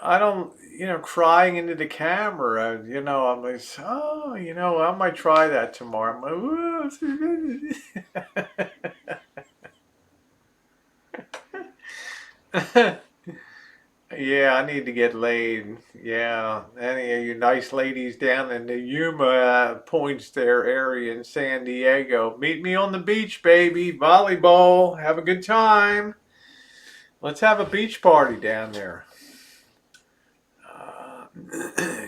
I don't, crying into the camera. I'm like, oh, I might try that tomorrow. I'm like, yeah, I need to get laid. Yeah, any of you nice ladies down in the Yuma points there area in San Diego, meet me on the beach, baby. Volleyball. Have a good time. Let's have a beach party down there.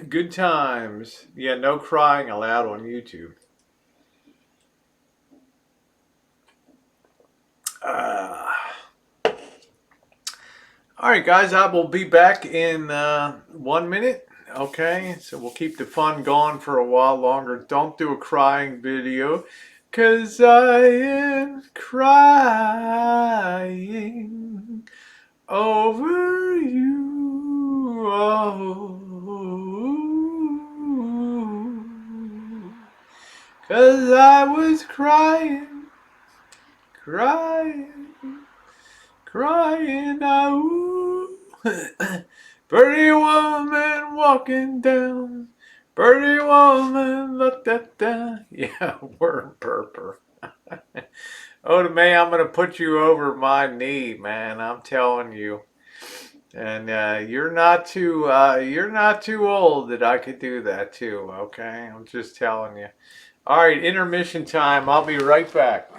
Good times. Yeah, no crying allowed on YouTube. Uh, all right, guys, I will be back in 1 minute. Okay, so we'll keep the fun going for a while longer. Don't do a crying video, 'cause I am crying over you. Oh, 'cause I was crying, crying, crying out. Pretty woman walking down. Pretty woman, look at that. Yeah, word purper. Oh, man, I'm gonna put you over my knee, man. I'm telling you. And you're not too old that I could do that too. Okay, I'm just telling you. All right, intermission time. I'll be right back.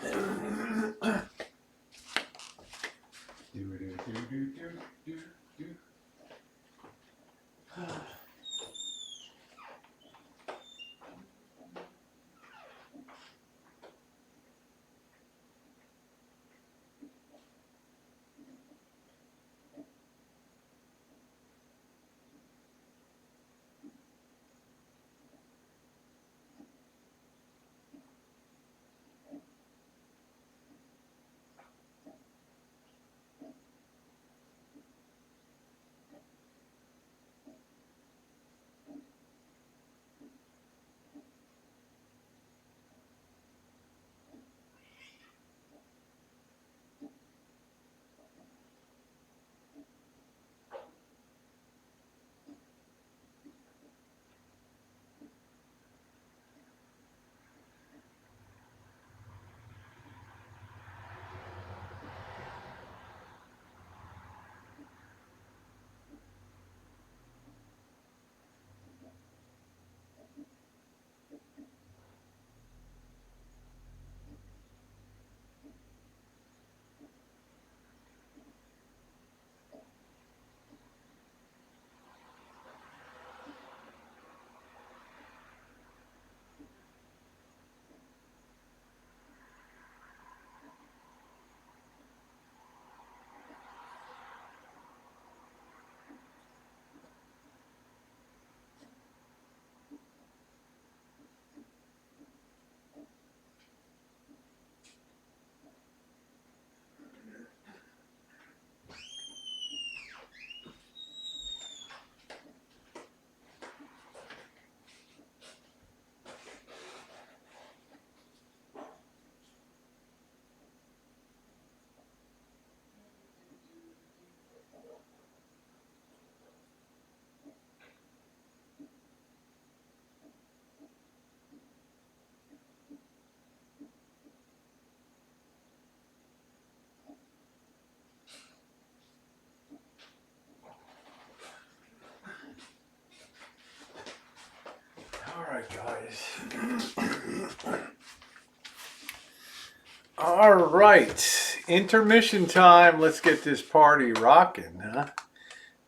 All right, intermission time. Let's get this party rocking, huh?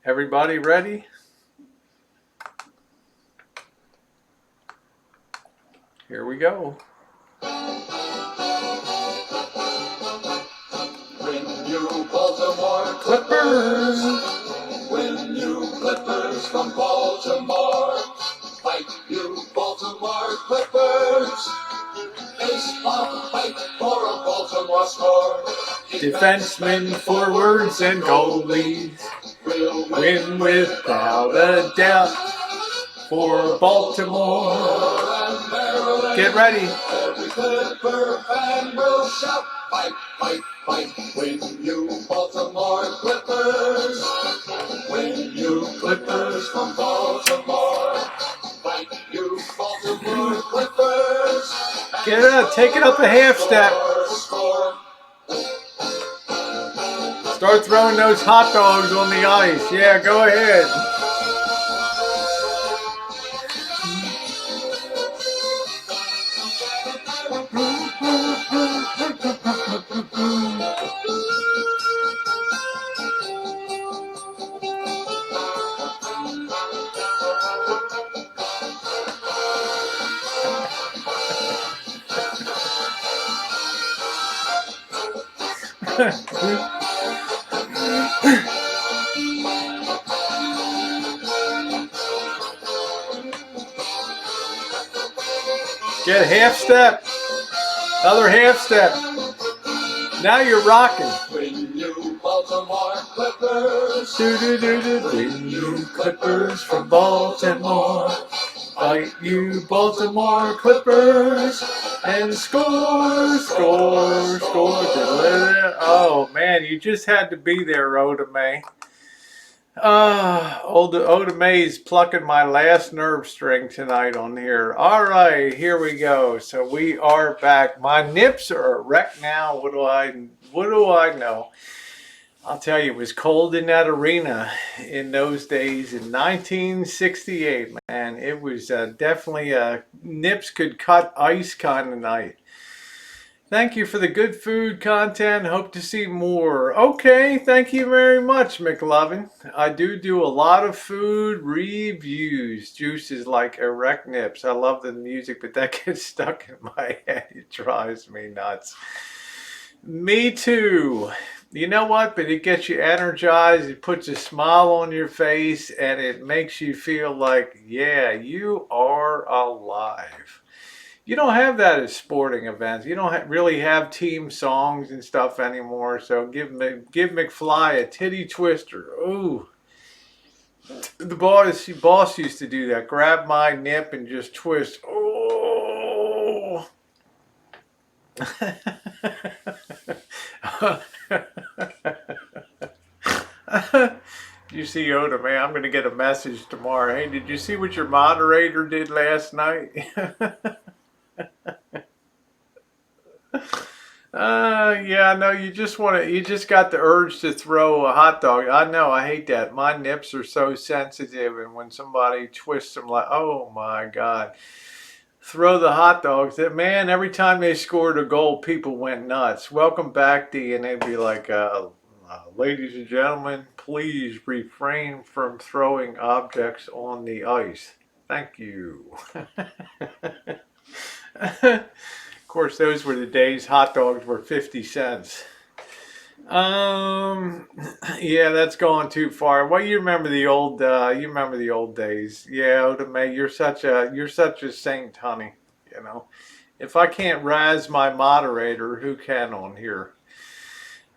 Everybody ready? Here we go. When you Baltimore Clippers, when you Clippers from Baltimore, fight you Baltimore Clippers. Baseball fight for a Baltimore score. Defensemen, forwards, and goalies We'll win without a doubt for Baltimore. and Maryland. Get ready. Every Clipper fan will shout, fight, fight, fight. When you Baltimore Clippers, when you Clippers from Baltimore, fight you Baltimore Clippers. Get it up. Take it up a half step. Score. Start throwing those hot dogs on the ice. Yeah, go ahead. Get a half step. Another half step. Now you're rocking. When you Baltimore Clippers, When you Clippers from Baltimore, fight you Baltimore Clippers, and score, score, score. Oh man, you just had to be there, Oda May. Oda May's plucking my last nerve string tonight on here. All right, here we go. So we are back. My nips are erect now. What do I know? I'll tell you, it was cold in that arena in those days in 1968, man. It was definitely a nips could cut ice kind of night. Thank you for the good food content. Hope to see more. Okay, thank you very much, McLovin. I do a lot of food reviews. Juices like erect nips. I love the music, but that gets stuck in my head. It drives me nuts. Me too. You know what? But it gets you energized. It puts a smile on your face, and it makes you feel like, yeah, you are alive. You don't have that at sporting events. You don't really have team songs and stuff anymore. So give McFly a titty twister. Ooh, the boss used to do that. Grab my nip and just twist. Oh. You see Oda, man, I'm going to get a message tomorrow. Hey, did you see what your moderator did last night? Yeah, no, you just got the urge to throw a hot dog. I know, I hate that. My nips are so sensitive, and when somebody twists them, like, oh my God. Throw the hot dogs. Man, every time they scored a goal, people went nuts. Welcome back, D, and they'd be like, ladies and gentlemen, please refrain from throwing objects on the ice. Thank you. Of course, those were the days hot dogs were 50 cents. Yeah, that's going too far. Well, you remember the old days. Yeah, Oda May, you're such a saint, honey. You know, if I can't razz my moderator, who can on here?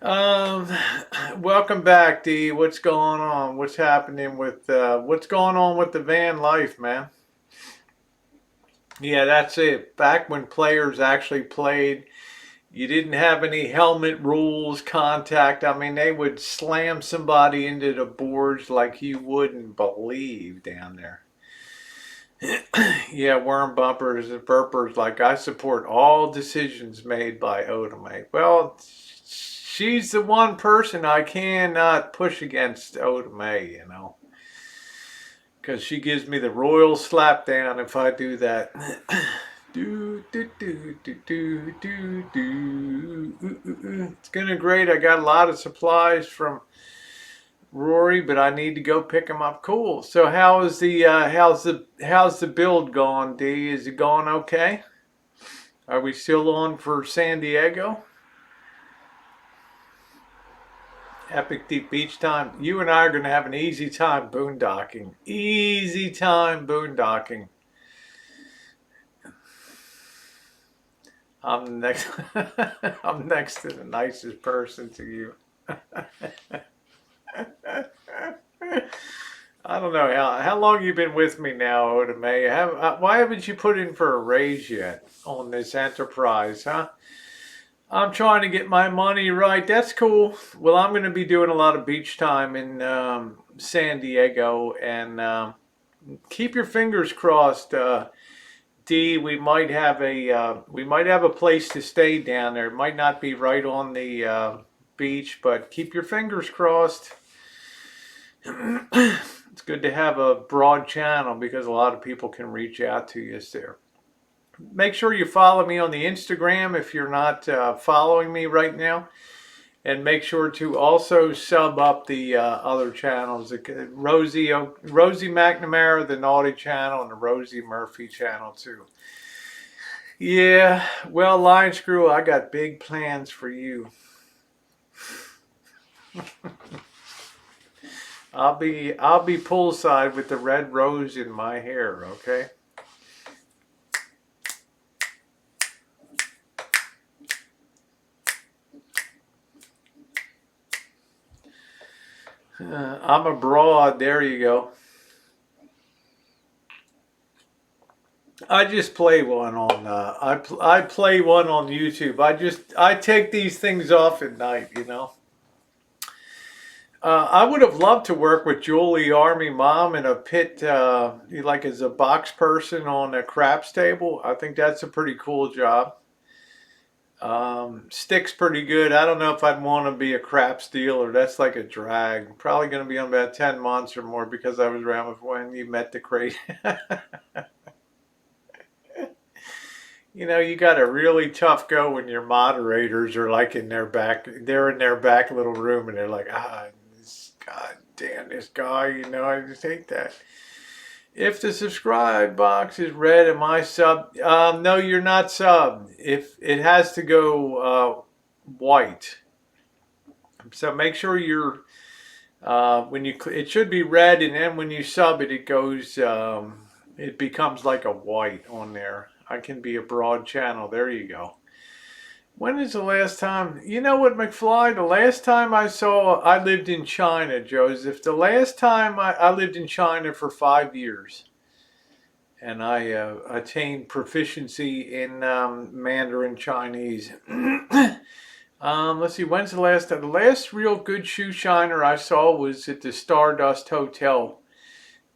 Welcome back, D. What's going on? What's happening with what's going on with the van life, man? Yeah, that's it. Back when players actually played, you didn't have any helmet rules, contact. I mean, they would slam somebody into the boards like you wouldn't believe down there. Yeah, worm bumpers and burpers. Like, I support all decisions made by Oda May. Well, she's the one person I cannot push against Oda May, you know. Because she gives me the royal slap down if I do that. It's going great. I got a lot of supplies from Rory, but I need to go pick them up. Cool. So how's the build going, D? Is it going okay? Are we still on for San Diego? Epic Deep Beach time. You and I are going to have an easy time boondocking. Easy time boondocking. I'm next. I'm next to the nicest person to you. I don't know how long you been with me now, Oda May. Why haven't you put in for a raise yet on this enterprise, huh? I'm trying to get my money right. That's cool. Well, I'm going to be doing a lot of beach time in San Diego, and keep your fingers crossed. D, we might have a place to stay down there. It might not be right on the beach, but keep your fingers crossed. It's good to have a broad channel because a lot of people can reach out to you there. Make sure you follow me on the Instagram if you're not following me right now. And make sure to also sub up the other channels. Rosie McNamara, the Naughty channel, and the Rosie Murphy channel too. Yeah, well, Lion Screw, I got big plans for you. I'll be poolside with the red rose in my hair, okay? I'm abroad. There you go. I just play one on. I play one on YouTube. I take these things off at night, you know. I would have loved to work with Julie Army Mom in a pit, like as a box person on a craps table. I think that's a pretty cool job. Stick's pretty good. I don't know if I'd want to be a craps dealer. That's like a drag. Probably going to be on about 10 months or more because I was around with when you met the crate. You know, you got a really tough go when your moderators are like they're in their back little room and they're like, God damn this guy, you know, I just hate that. If the subscribe box is red, am I subbed? No, you're not subbed. If it has to go white. So make sure you're, it should be red, and then when you sub it, it goes, it becomes like a white on there. I can be a broad channel. There you go. When is the last time? You know what, McFly? The last time I lived in China, Joseph. The last time I lived in China for 5 years. And I attained proficiency in Mandarin Chinese. Let's see, when's the last time? The last real good shoe shiner I saw was at the Stardust Hotel.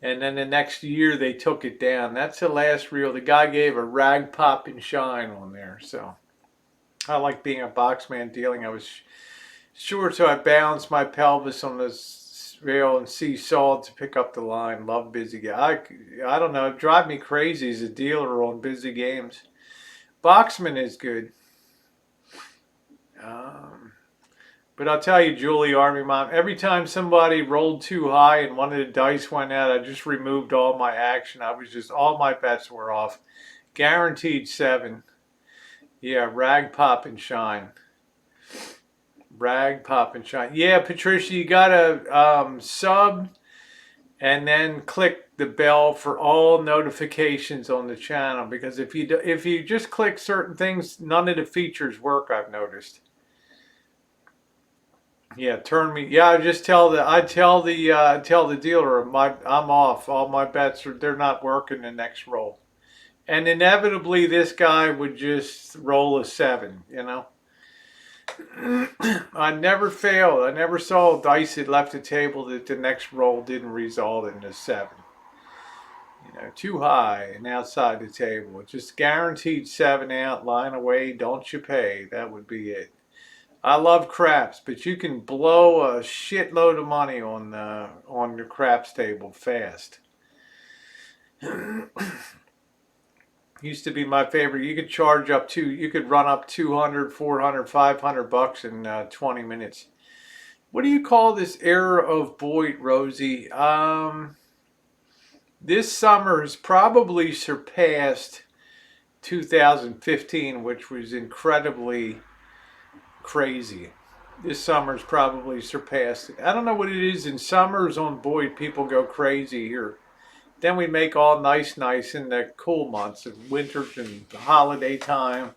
And then the next year they took it down. That's the last real. The guy gave a rag pop and shine on there. So I like being a box man dealing. I was sure, so I balanced my pelvis on the rail and seesawed to pick up the line. Love busy game. I don't know. It drives me crazy as a dealer on busy games. Boxman is good. But I'll tell you, Julie Army Mom, every time somebody rolled too high and one of the dice went out, I just removed all my action. All my bets were off. Guaranteed 7. Yeah, rag, pop, and shine. Rag, pop, and shine. Yeah, Patricia, you gotta sub and then click the bell for all notifications on the channel, because if you just click certain things, none of the features work, I've noticed. Yeah, I just tell the dealer I'm off. All my bets they're not working the next roll. And inevitably this guy would just roll a 7, you know. I never failed. I never saw dice that left the table that the next roll didn't result in a 7. You know, too high and outside the table. Just guaranteed 7 out, line away, don't you pay. That would be it. I love craps, but you can blow a shitload of money on your craps table fast. Used to be my favorite. You could charge up to, you could run up 200, 400, 500 bucks in 20 minutes. What do you call this era of Boyd, Rosie? This summer has probably surpassed 2015, which was incredibly crazy. This summer's probably surpassed it. I don't know what it is in summers on Boyd. People go crazy here. Then we make all nice in the cool months of winter and the holiday time.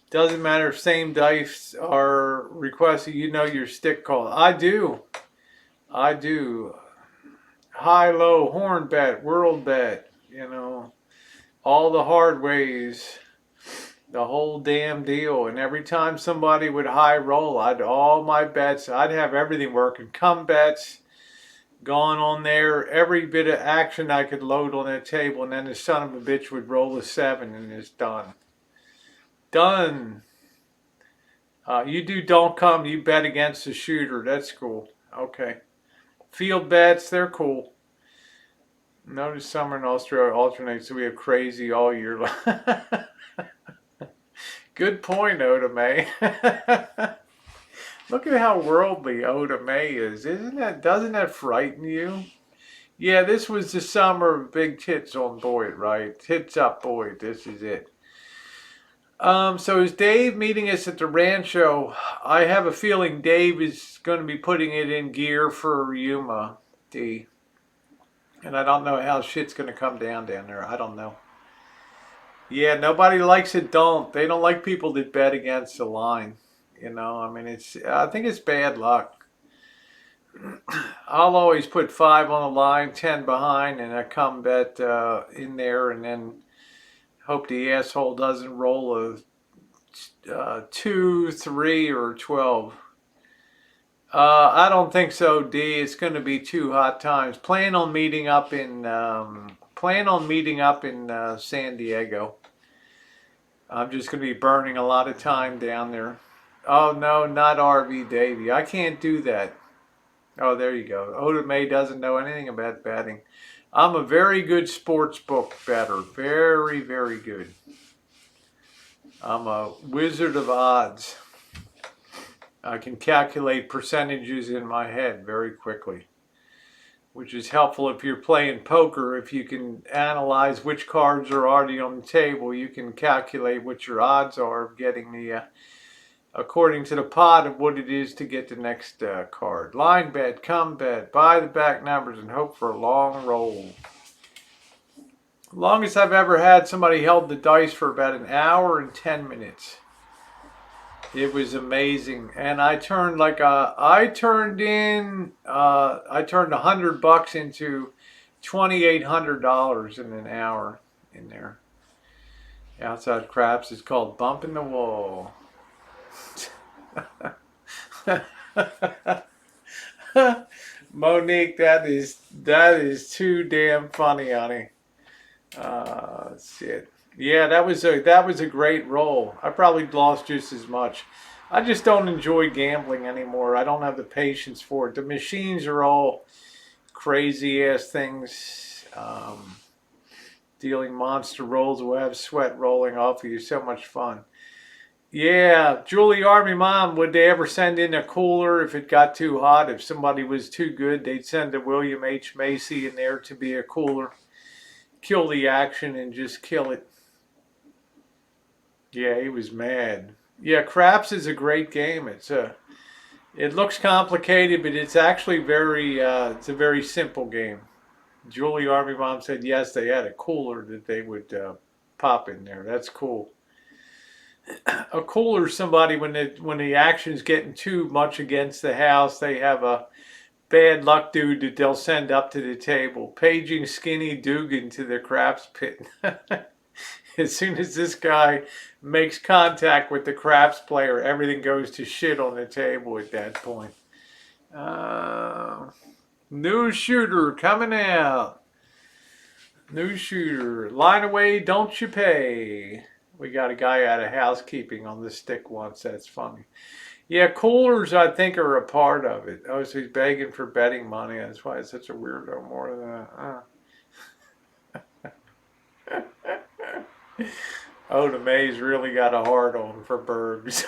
Doesn't matter if same dice are requested. You know your stick call. I do. High, low, horn bet, world bet. You know, all the hard ways. The whole damn deal. And every time somebody would high roll, all my bets, I'd have everything working. Come bets gone on there, every bit of action I could load on that table, and then the son of a bitch would roll a 7 and it's done. Done. You do don't come, you bet against the shooter. That's cool. Okay. Field bets, they're cool. Notice summer in Australia alternates, so we have crazy all year long. Good point, Oda May. Look at how worldly Oda May is. Doesn't that frighten you? Yeah, this was the summer of big tits on Boyd, right? Tits up Boyd, this is it. So is Dave meeting us at the Rancho? I have a feeling Dave is going to be putting it in gear for Yuma, D. And I don't know how shit's going to come down there. I don't know. Yeah, nobody likes it, They don't like people that bet against the line. You know, I mean, I think it's bad luck. I'll always put 5 on the line, 10 behind, and I come bet in there, and then hope the asshole doesn't roll a 2, 3, or 12. I don't think so, D. It's going to be 2 hot times. Plan on meeting up in San Diego. I'm just going to be burning a lot of time down there. Oh no, not RV Davy. I can't do that. Oh, there you go. Oda May doesn't know anything about betting. I'm a very good sports book bettor. Very, very good. I'm a wizard of odds. I can calculate percentages in my head very quickly, which is helpful if you're playing poker. If you can analyze which cards are already on the table, you can calculate what your odds are of getting the, according to the pot of what it is to get the next card. Line bet, come bet, buy the back numbers, and hope for a long roll. Longest I've ever had somebody held the dice for about an hour and 10 minutes. It was amazing, and I turned $100 into $2,800 in an hour in there. Outside craps is called bumping the wall. Monique, that is too damn funny, honey. Shit. Yeah, that was a great roll. I probably lost just as much. I just don't enjoy gambling anymore. I don't have the patience for it. The machines are all crazy ass things. Dealing monster rolls will have sweat rolling off of you. So much fun. Yeah, Julie Army Mom, would they ever send in a cooler if it got too hot? If somebody was too good, they'd send a William H. Macy in there to be a cooler. Kill the action and just kill it. Yeah, he was mad. Yeah, craps is a great game. It looks complicated, but it's actually it's a very simple game. Julie Army Mom said yes, they had a cooler that they would pop in there. That's cool. A cooler is somebody when the action's getting too much against the house, they have a bad luck dude that they'll send up to the table. Paging Skinny Dugan to the craps pit. As soon as this guy makes contact with the craps player, everything goes to shit on the table at that point. New shooter coming out. New shooter. Line away, don't you pay. We got a guy out of housekeeping on the stick once. That's funny. Yeah, coolers, I think, are a part of it. Oh, so he's begging for betting money. That's why it's such a weirdo more than that. Oda Mae's really got a hard on for Bergs.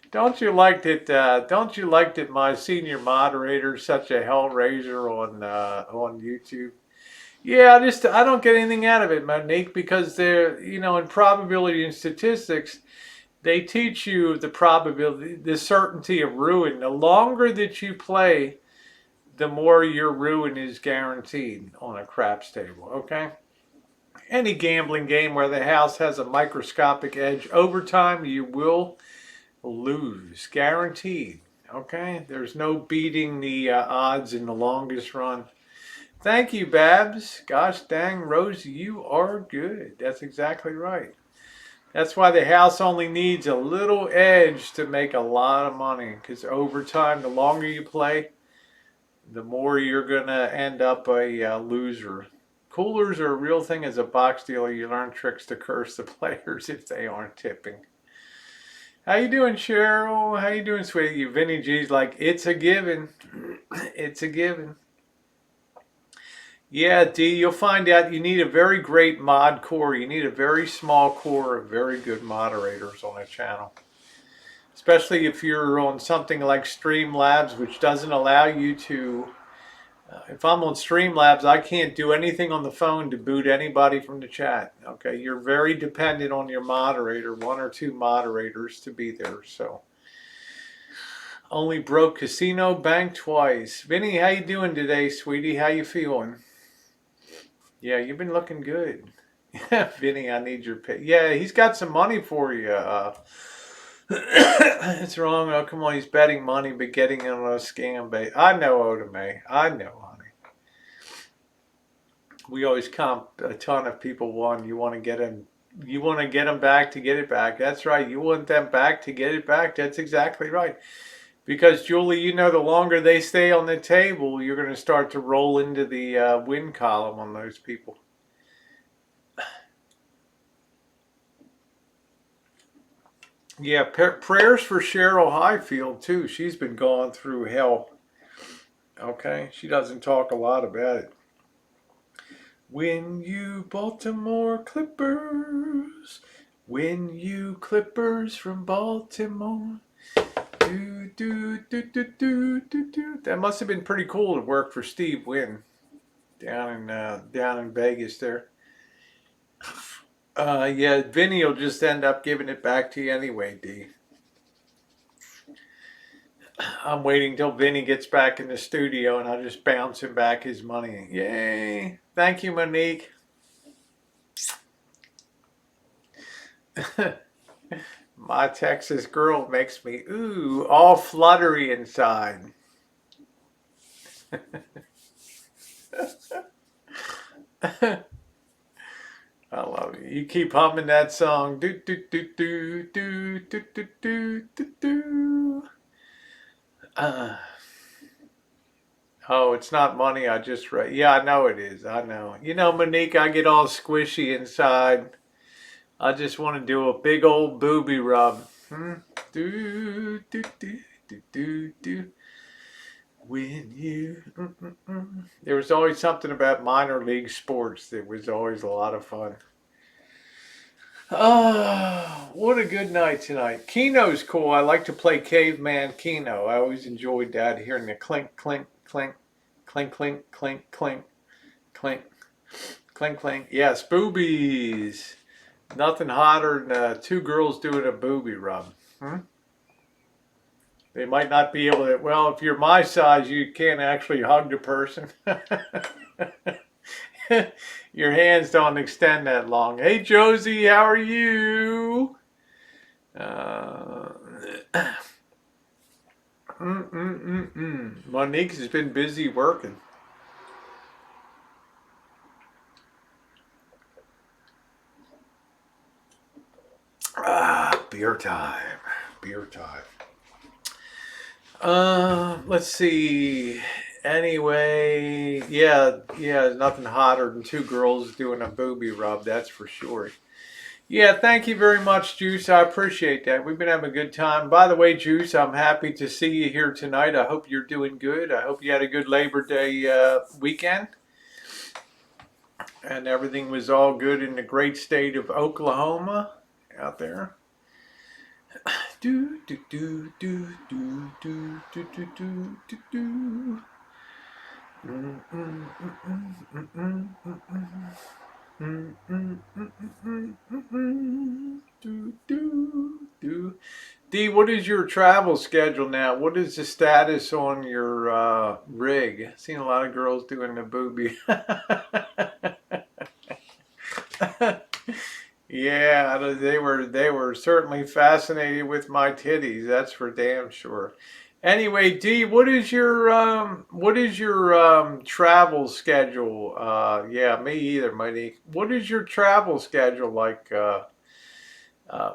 Don't you like that? Don't you like that my senior moderator is such a hellraiser on YouTube? Yeah, I don't get anything out of it, Monique, because they're in probability and statistics they teach you the probability, the certainty of ruin. The longer that you play, the more your ruin is guaranteed on a craps table. Okay. Any gambling game where the house has a microscopic edge over time, you will lose, guaranteed. Okay, there's no beating the odds in the longest run. Thank you, Babs. Gosh dang, Rosie, you are good. That's exactly right. That's why the house only needs a little edge to make a lot of money. Because over time, the longer you play, the more you're gonna end up a loser. Coolers are a real thing as a box dealer. You learn tricks to curse the players if they aren't tipping. How you doing, Cheryl? How you doing, sweetie? Vinny G's like, it's a given. It's a given. Yeah, D, you'll find out you need a very great mod core. You need a very small core of very good moderators on a channel. Especially if you're on something like Streamlabs, which doesn't allow you to... if I'm on Streamlabs, I can't do anything on the phone to boot anybody from the chat. Okay, you're very dependent on your moderator, one or two moderators to be there. So, only broke casino bank twice. Vinny, how you doing today, sweetie? How you feeling? Yeah, you've been looking good. Vinny, I need your pay. Yeah, he's got some money for you. It's wrong. Oh, come on, he's betting money, but getting in on a scam bait. I know, Oda Mae. I know, honey. We always comp a ton of people won. You want to get them. You want to get them back to get it back. That's right. You want them back to get it back. That's exactly right. Because, Julie, you know, the longer they stay on the table, you're going to start to roll into the win column on those people. Yeah, prayers for Cheryl Highfield, too. She's been going through hell. Okay? She doesn't talk a lot about it. Win you Baltimore Clippers. Win you Clippers from Baltimore. That must have been pretty cool to work for Steve Wynn down in Vegas there. Yeah, Vinny will just end up giving it back to you anyway, D. I'm waiting till Vinny gets back in the studio and I'll just bounce him back his money. Yay! Thank you, Monique. My Texas girl makes me, ooh, all fluttery inside. I love it. You keep humming that song. Do, do, do, do, do, do, do, do, do, do. Oh, it's not money. I just read. Yeah, I know it is. I know. You know, Monique, I get all squishy inside. I just want to do a big old booby rub. Do, do, do, do, do, do. When you... There was always something about minor league sports that was always a lot of fun. Oh, what a good night tonight. Keno's cool. I like to play Caveman Keno. I always enjoyed that, hearing the clink, clink, clink, clink, clink, clink, clink, clink, clink, clink. Yes, boobies. Nothing hotter than two girls doing a booby rub. They might not be able to, well, if you're my size, you can't actually hug the person. Your hands don't extend that long. Hey, Josie, how are you? Monique has been busy working. Beer time. Beer time. Let's see. Anyway, yeah, nothing hotter than two girls doing a booby rub, that's for sure. Yeah, thank you very much, Juice. I appreciate that. We've been having a good time. By the way, Juice, I'm happy to see you here tonight. I hope you're doing good. I hope you had a good Labor Day weekend. And everything was all good in the great state of Oklahoma out there. Do do do do do do do do do do do. Do do do. D, what is your travel schedule now? What is the status on your rig? I've seen a lot of girls doing the booby. Yeah, they were certainly fascinated with my titties. That's for damn sure. Anyway, D, what is your travel schedule? Yeah, me either, Monique. What is your travel schedule like?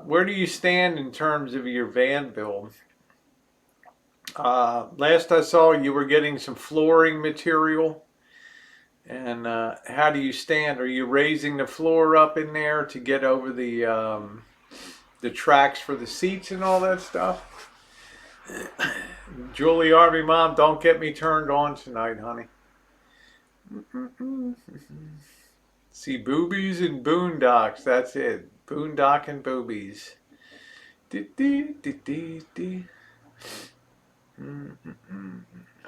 Where do you stand in terms of your van build? Last I saw, you were getting some flooring material. And how do you stand? Are you raising the floor up in there to get over the tracks for the seats and all that stuff? Julie Army Mom, don't get me turned on tonight, honey. See, boobies and boondocks. That's it. Boondock and boobies.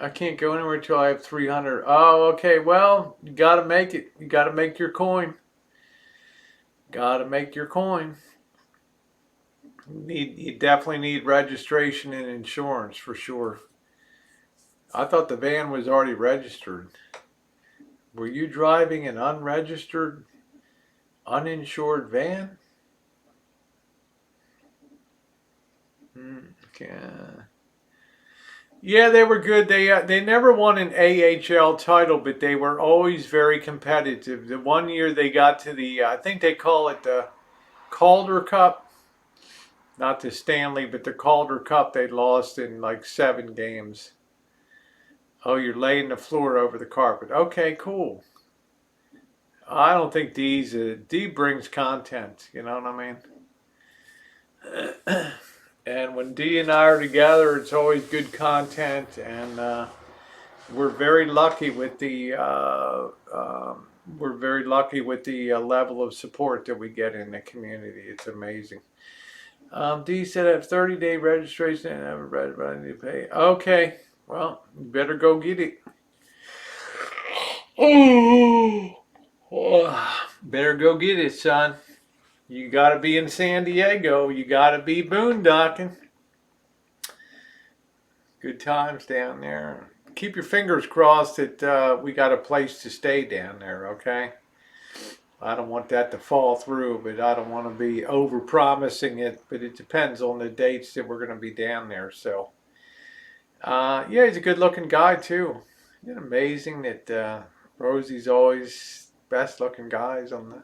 I can't go anywhere until I have 300. Oh, okay. Well, you got to make it. You got to make your coin. Got to make your coin. You definitely need registration and insurance for sure. I thought the van was already registered. Were you driving an unregistered, uninsured van? Okay. Yeah, they were good. They never won an AHL title, but they were always very competitive. The one year they got to the, I think they call it the Calder Cup, not the Stanley, but the Calder Cup. They lost in like 7 games. Oh, you're laying the floor over the carpet. Okay, cool. I don't think D brings content. You know what I mean? And when D and I are together, it's always good content, and we're very lucky with the level of support that we get in the community. It's amazing. D said I have 30-day registration and I haven't read about any pay. Okay, well, you better go get it. Oh, better go get it, son. You gotta be in San Diego. You gotta be boondocking. Good times down there. Keep your fingers crossed that we got a place to stay down there, okay? I don't want that to fall through, but I don't want to be over-promising it. But it depends on the dates that we're going to be down there. So, yeah, he's a good-looking guy, too. Isn't it amazing that Rosie's always best-looking guys on the...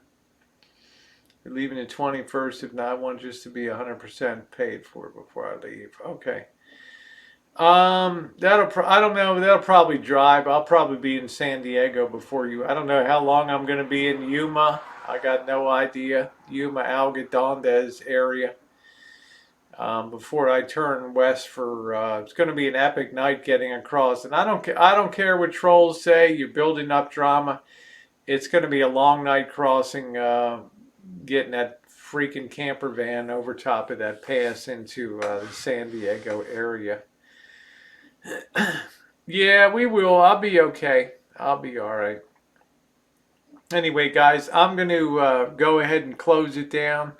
We're leaving the 21st. If not, I want just to be 100% paid for before I leave. Okay. I don't know. That'll probably drive. I'll probably be in San Diego before you. I don't know how long I'm going to be in Yuma. I got no idea. Yuma, Algodondes area. Before I turn west for, it's going to be an epic night getting across. And I don't care what trolls say. You're building up drama. It's going to be a long night crossing, getting that freaking camper van over top of that pass into the San Diego area. Yeah, we will. I'll be okay. I'll be all right. Anyway, guys, I'm going to go ahead and close it down.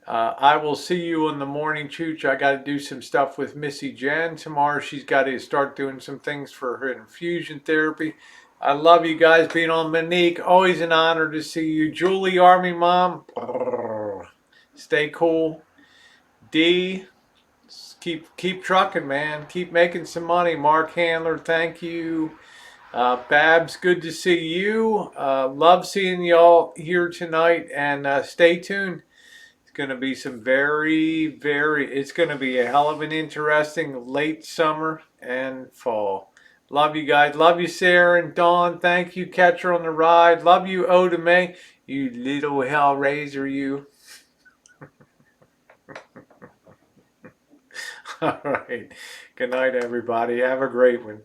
I will see you in the morning, Chooch. I got to do some stuff with Missy Jenn tomorrow. She's got to start doing some things for her infusion therapy. I love you guys being on. Monique, always an honor to see you. Julie, Army Mom, stay cool. D, keep trucking, man. Keep making some money. Mark Handler, thank you. Babs, good to see you. Love seeing y'all here tonight. And stay tuned. It's going to be some it's going to be a hell of an interesting late summer and fall. Love you guys. Love you, Sarah and Dawn. Thank you, Catcher on the Ride. Love you, Oda May. You little hellraiser, you. All right. Good night, everybody. Have a great one.